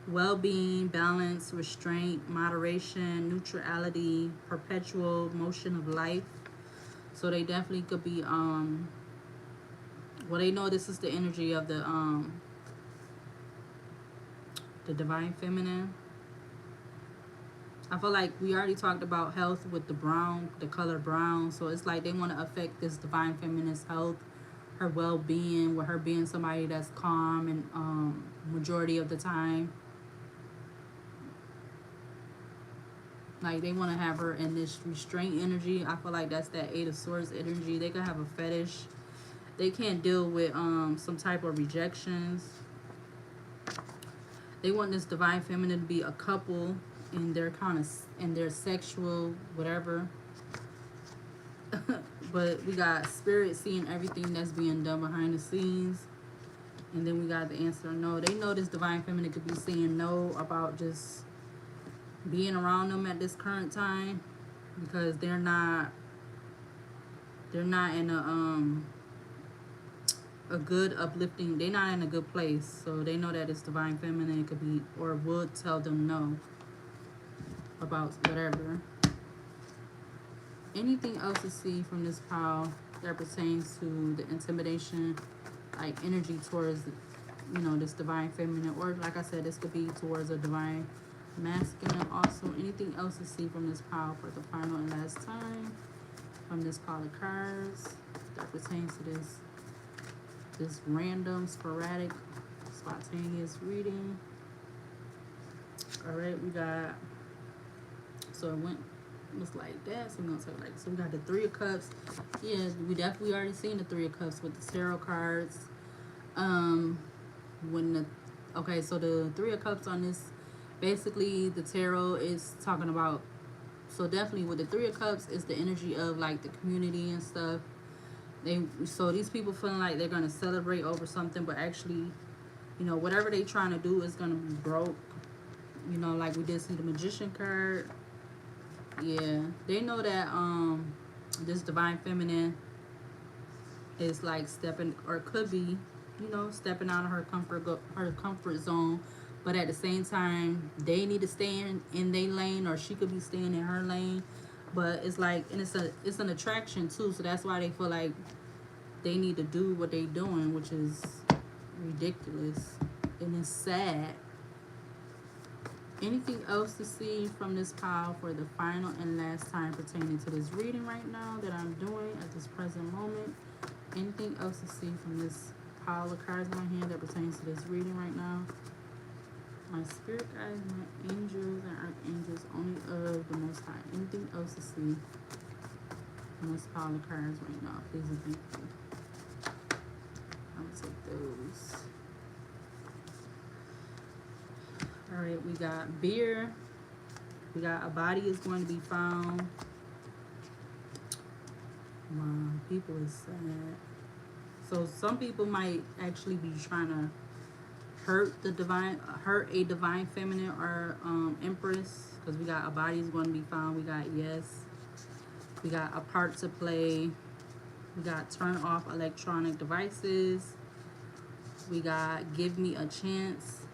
S1: well-being, balance, restraint, moderation, neutrality, perpetual motion of life. So they definitely could be well, they know this is the energy of the divine feminine. I feel like we already talked about health with the brown, the color brown. So it's like they want to affect this divine feminine's health, her well-being, with her being somebody that's calm and majority of the time. Like they want to have her in this restraint energy. I feel like that's that 8 of Swords energy. They could have a fetish. They can't deal with some type of rejections. They want this divine feminine to be a couple in their in their sexual whatever. But we got spirit seeing everything that's being done behind the scenes. And then we got the answer no. They know this divine feminine could be saying no about just being around them at this current time, because they're not in a good uplifting, they're not in a good place. So they know that this divine feminine could be or would tell them no about whatever. Anything else to see from this pile that pertains to the intimidation, like energy towards, this divine feminine, or like I said, this could be towards a divine masculine. Also, anything else to see from this pile for the final and last time from this pile of cards that pertains to this random, sporadic, spontaneous reading. All right, we got. So it was like that. So we're gonna talk so we got the 3 of Cups. Yeah, we definitely already seen the 3 of Cups with the tarot cards. So the 3 of Cups on this, basically the tarot is talking about. So definitely with the 3 of Cups is the energy of like the community and stuff. So these people feeling like they're gonna celebrate over something, but actually, whatever they trying to do is gonna be broke. Like we did see the Magician card. Yeah, they know that this divine feminine is like stepping, or could be, stepping out of her comfort zone, but at the same time they need to stay in their lane, or she could be staying in her lane. But it's like, and it's an attraction too, so that's why they feel like they need to do what they doing, which is ridiculous and it's sad. Anything else to see from this pile for the final and last time pertaining to this reading right now that I'm doing at this present moment? Anything else to see from this pile of cards in my hand that pertains to this reading right now? My spirit guides, my angels and archangels, only of the Most High. Anything else to see? And let's pile the cards right now. Please and thank you. I'm gonna take those. Alright, we got beer. We got a body is going to be found. Wow, people is sad. So some people might actually be trying to hurt a divine feminine or empress, because we got a body is going to be found. We got yes. We got a part to play. We got turn off electronic devices. We got give me a chance.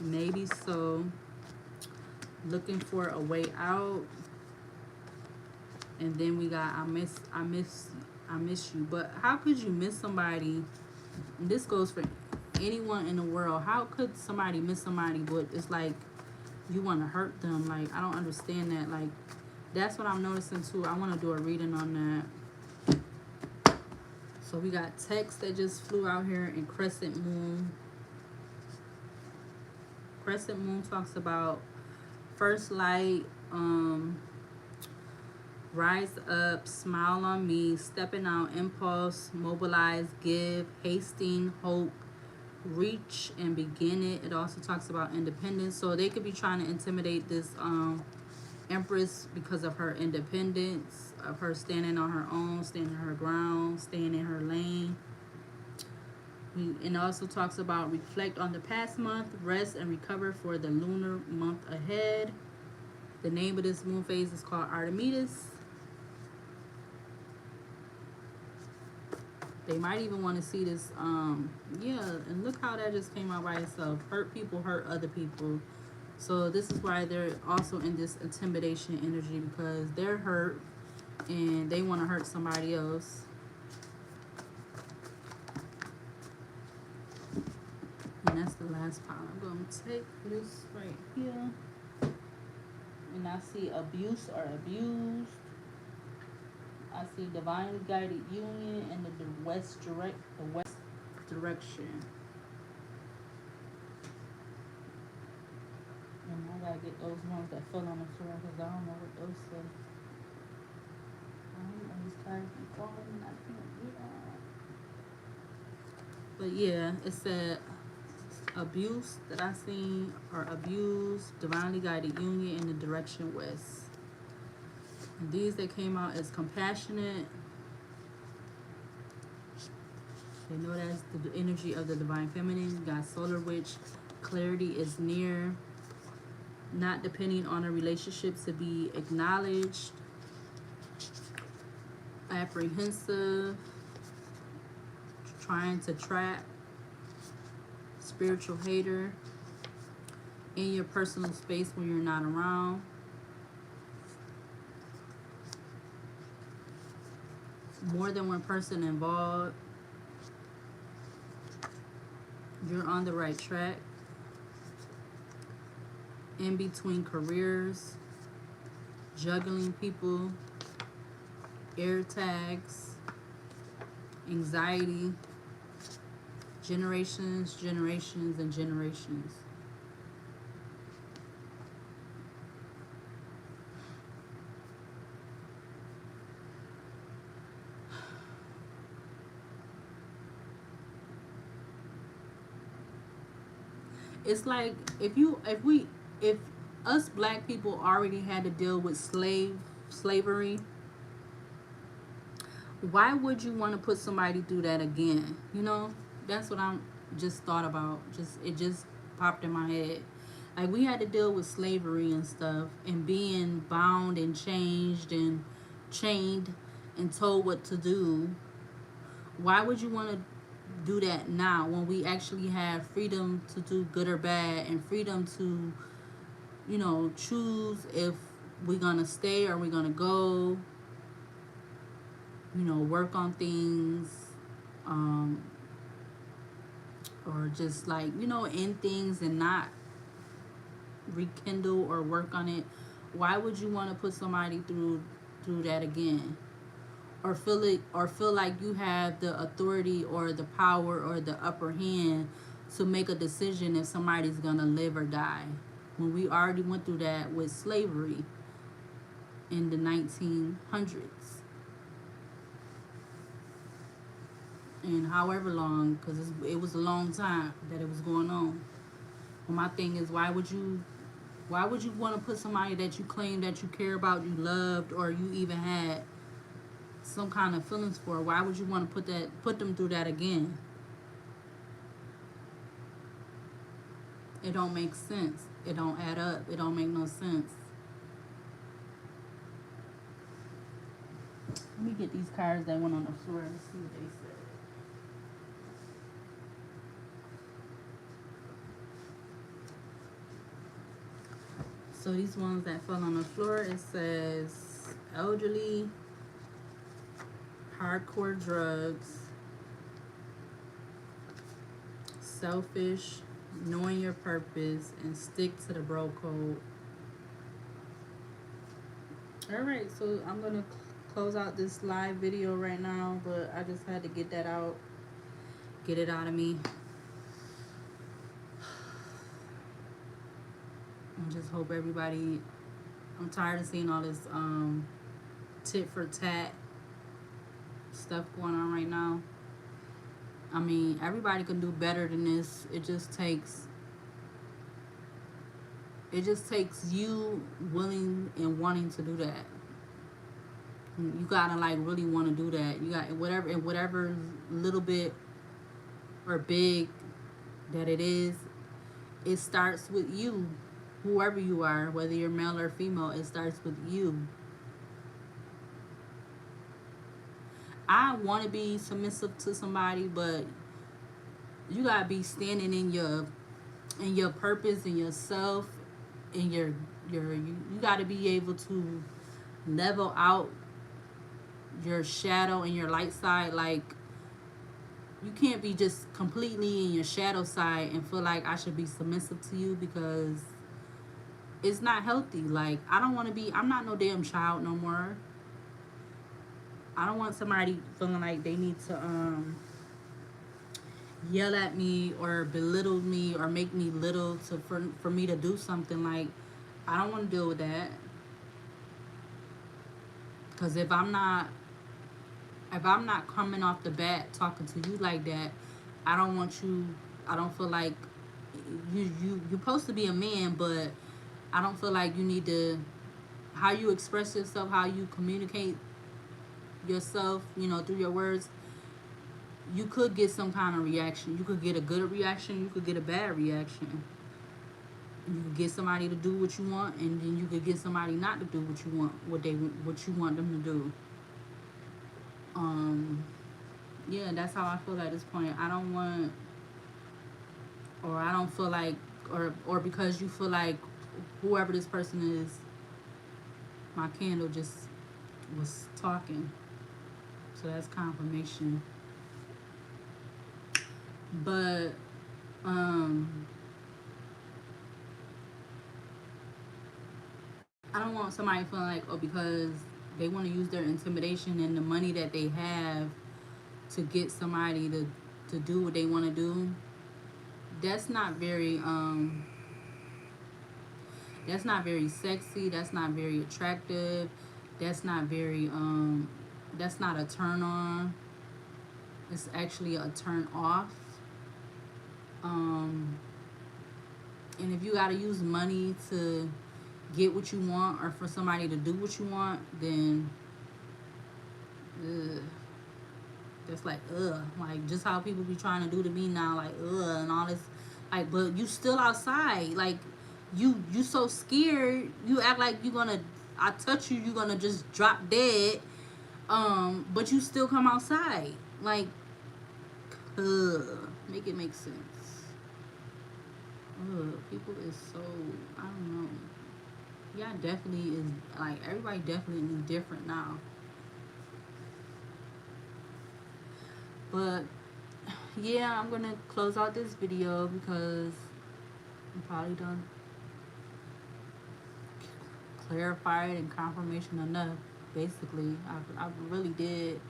S1: Maybe so. Looking for a way out. And then we got I miss you. But how could you miss somebody? And this goes for anyone in the world. How could somebody miss somebody, but it's like you want to hurt them? Like, I don't understand that. Like, that's what I'm noticing too. I want to do a reading on that. So we got text that just flew out here in crescent moon. Crescent moon talks about first light, rise up, smile on me, stepping out, impulse, mobilize, give, hasting, hope, reach and begin it. It also talks about independence. So they could be trying to intimidate this empress because of her independence, of her standing on her own, standing her ground, staying in her lane. And it also talks about reflect on the past month, rest and recover for the lunar month ahead. The name of this moon phase is called Artemis. They might even want to see this. Yeah, and look how that just came out by itself. Hurt people hurt other people. So this is why they're also in this intimidation energy, because they're hurt and they want to hurt somebody else. And that's the last pile I'm going to take. This right here. And I see abuse or abused. I see divinely guided union and the west direction. And I gotta get those ones that fell on the floor because I don't know what those say. I don't know, these cards be falling and I can't get out. But yeah, it said abuse that I seen, or abuse, divinely guided union in the direction west. And these that came out as compassionate. They know that's the energy of the divine feminine. You got solar witch, clarity is near. Not depending on a relationship to be acknowledged. Apprehensive. Trying to trap. Spiritual hater. In your personal space when you're not around. More than one person involved. You're on the right track. In between careers. Juggling people. Air tags. Anxiety. Generations, generations, and generations. It's like if us black people already had to deal with slavery, why would you want to put somebody through that again? You know, that's what I'm just thought about. It just popped in my head. Like, we had to deal with slavery and stuff, and being bound and chained and told what to do. Why would you want to do that now when we actually have freedom to do good or bad, and freedom to, you know, choose if we're gonna stay or we're gonna go, you know, work on things, or just, like, you know, end things and not rekindle or work on it? Why would you want to put somebody through that again? Or feel like you have the authority or the power or the upper hand to make a decision if somebody's gonna live or die, when we already went through that with slavery in the 1900s, and however long, because it was a long time that it was going on. But my thing is, why would you want to put somebody that you claim that you care about, you loved, or you even had some kind of feelings for? Why would you want to put them through that again? It don't make sense. It don't add up. It don't make no sense. Let me get these cards that went on the floor and see what they said. So these ones that fell on the floor, it says elderly, hardcore drugs, selfish, knowing your purpose, and stick to the bro code. Alright, so I'm going to close out this live video right now, but I just had to get that out. Get it out of me. I just hope everybody... I'm tired of seeing all this tit for tat stuff going on right now. I mean, everybody can do better than this. It just takes you willing and wanting to do that. You gotta like really want to do that. You got whatever little bit or big that it is. It starts with you, whoever you are, whether you're male or female. It starts with you. I want to be submissive to somebody, but you gotta be standing in your purpose and yourself, and you gotta be able to level out your shadow and your light side. Like, you can't be just completely in your shadow side and feel like I should be submissive to you, because it's not healthy. Like, I'm not no damn child no more. I don't want somebody feeling like they need to yell at me or belittle me or make me little for me to do something. Like, I don't want to deal with that. Because if I'm not coming off the bat talking to you like that, I don't feel like you're supposed to be a man, but I don't feel like you need to, how you express yourself, how you communicate yourself, through your words, you could get some kind of reaction. You could get a good reaction, you could get a bad reaction. You could get somebody to do what you want, and then you could get somebody not to do what you want, what you want them to do. Yeah, that's how I feel at this point. I don't feel like, or because you feel like whoever this person is, my candle just was talking. So that's confirmation. But I don't want somebody feeling like, because they want to use their intimidation and the money that they have to get somebody to do what they want to do. That's not very sexy. That's not very attractive. That's not very that's not a turn on. It's actually a turn off. And if you gotta use money to get what you want, or for somebody to do what you want, then that's like like just how people be trying to do to me now, like and all this, like, but you still outside, like you so scared, you act like I touch you, you're gonna just drop dead, but you still come outside, like make it make sense. People is so, I don't know. Yeah, definitely is, like, everybody definitely is different now. But yeah, I'm gonna close out this video because I'm probably done clarified and confirmation enough. Basically, I really did.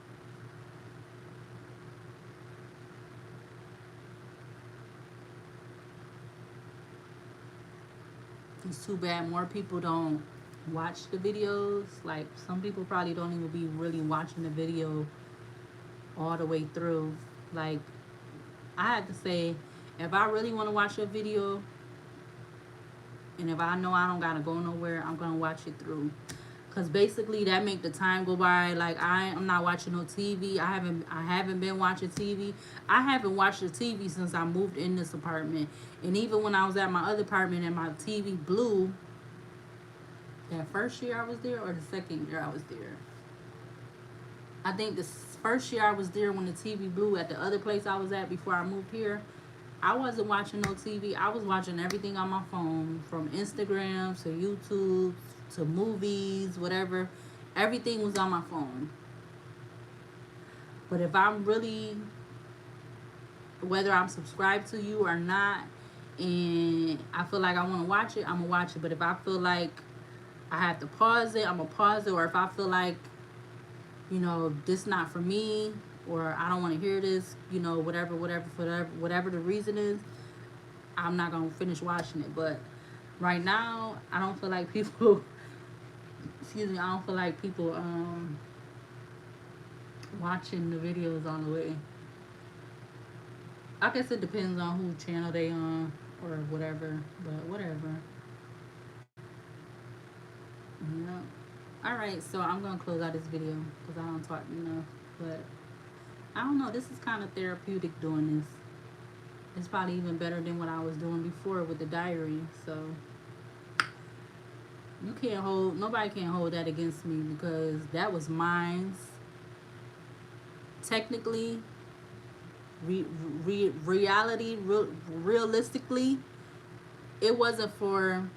S1: It's too bad more people don't watch the videos. Like, some people probably don't even be really watching the video all the way through. Like, I had to say, if I really want to watch a video, and if I know I don't gotta go nowhere, I'm gonna watch it through. Cause basically that make the time go by. Like, I'm not watching no TV. I haven't been watching TV. I haven't watched the TV since I moved in this apartment. And even when I was at my other apartment and my TV blew, that first year I was there or the second year I was there. I think the first year I was there when the TV blew at the other place I was at before I moved here. I wasn't watching no TV. I was watching everything on my phone, from Instagram to YouTube to movies, whatever. Everything was on my phone. But if I'm really, whether I'm subscribed to you or not, and I feel like I want to watch it, I'm going to watch it. But if I feel like I have to pause it, I'm going to pause it. Or if I feel like, this not for me, or I don't want to hear this, whatever the reason is, I'm not going to finish watching it. But right now, I don't feel like people, I don't feel like people watching the videos on the way. I guess it depends on who channel they on or whatever, but whatever. Yeah. Alright, so I'm going to close out this video because I don't talk enough, but I don't know, this is kind of therapeutic doing this. It's probably even better than what I was doing before with the diary. So nobody can hold that against me because that was mine. Technically, realistically, it wasn't for,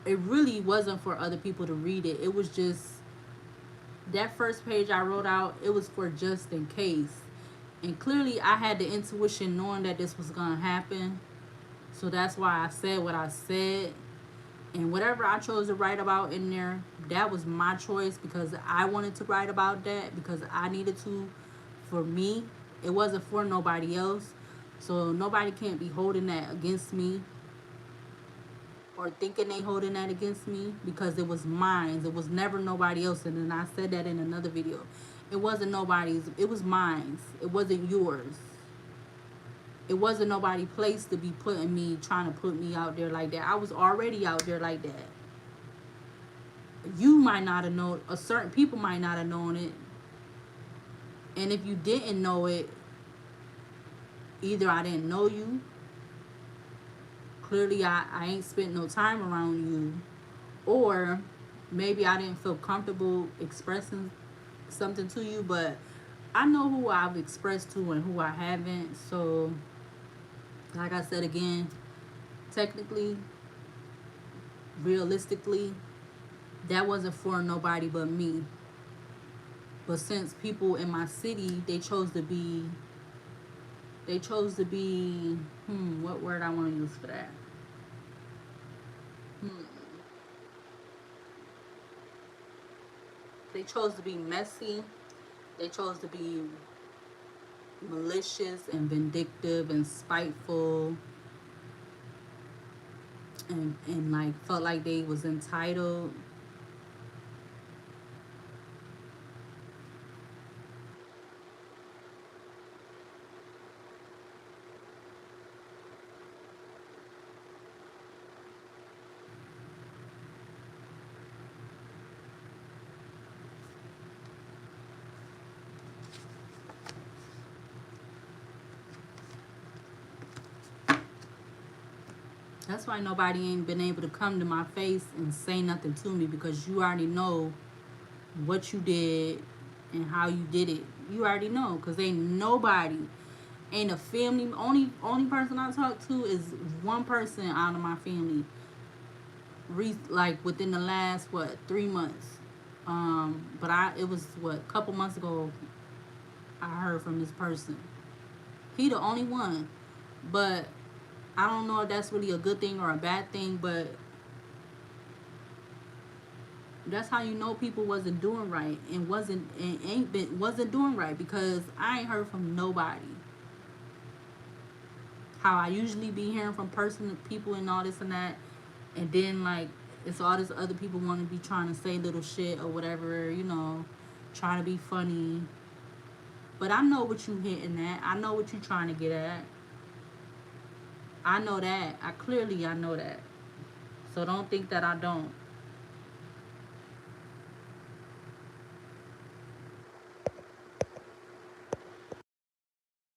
S1: it really wasn't for other people to read it. It was just, that first page I wrote out, it was for just in case. And clearly I had the intuition knowing that this was going to happen. So that's why I said what I said. And whatever I chose to write about in there, that was my choice because I wanted to write about that because I needed to for me. It wasn't for nobody else. So nobody can't be holding that against me or thinking they holding that against me because it was mine. It was never nobody else. And then I said that in another video. It wasn't nobody's. It was mine. It wasn't yours. It wasn't nobody place to be trying to put me out there like that. I was already out there like that. You might not have known, or certain people might not have known it. And if you didn't know it, either I didn't know you, clearly I ain't spent no time around you, or maybe I didn't feel comfortable expressing something to you, but I know who I've expressed to and who I haven't. So like I said again, technically, realistically, that wasn't for nobody but me. But since people in my city, they chose to be, what word I want to use for that? They chose to be messy. They chose to be malicious and vindictive and spiteful and like felt like they was entitled. That's why nobody ain't been able to come to my face and say nothing to me, because you already know what you did and how you did it. You already know, because ain't a family. Only person I talk to is one person out of my family. Like within the last 3 months. But it was a couple months ago I heard from this person. He the only one, but I don't know if that's really a good thing or a bad thing, but that's how you know people wasn't doing right and wasn't doing right, because I ain't heard from nobody. how I usually be hearing from people and all this and that, and then like it's all this other people want to be trying to say little shit or whatever, trying to be funny. But I know what you hitting at. I know what you trying to get at. I know that. I know that. So don't think that I don't.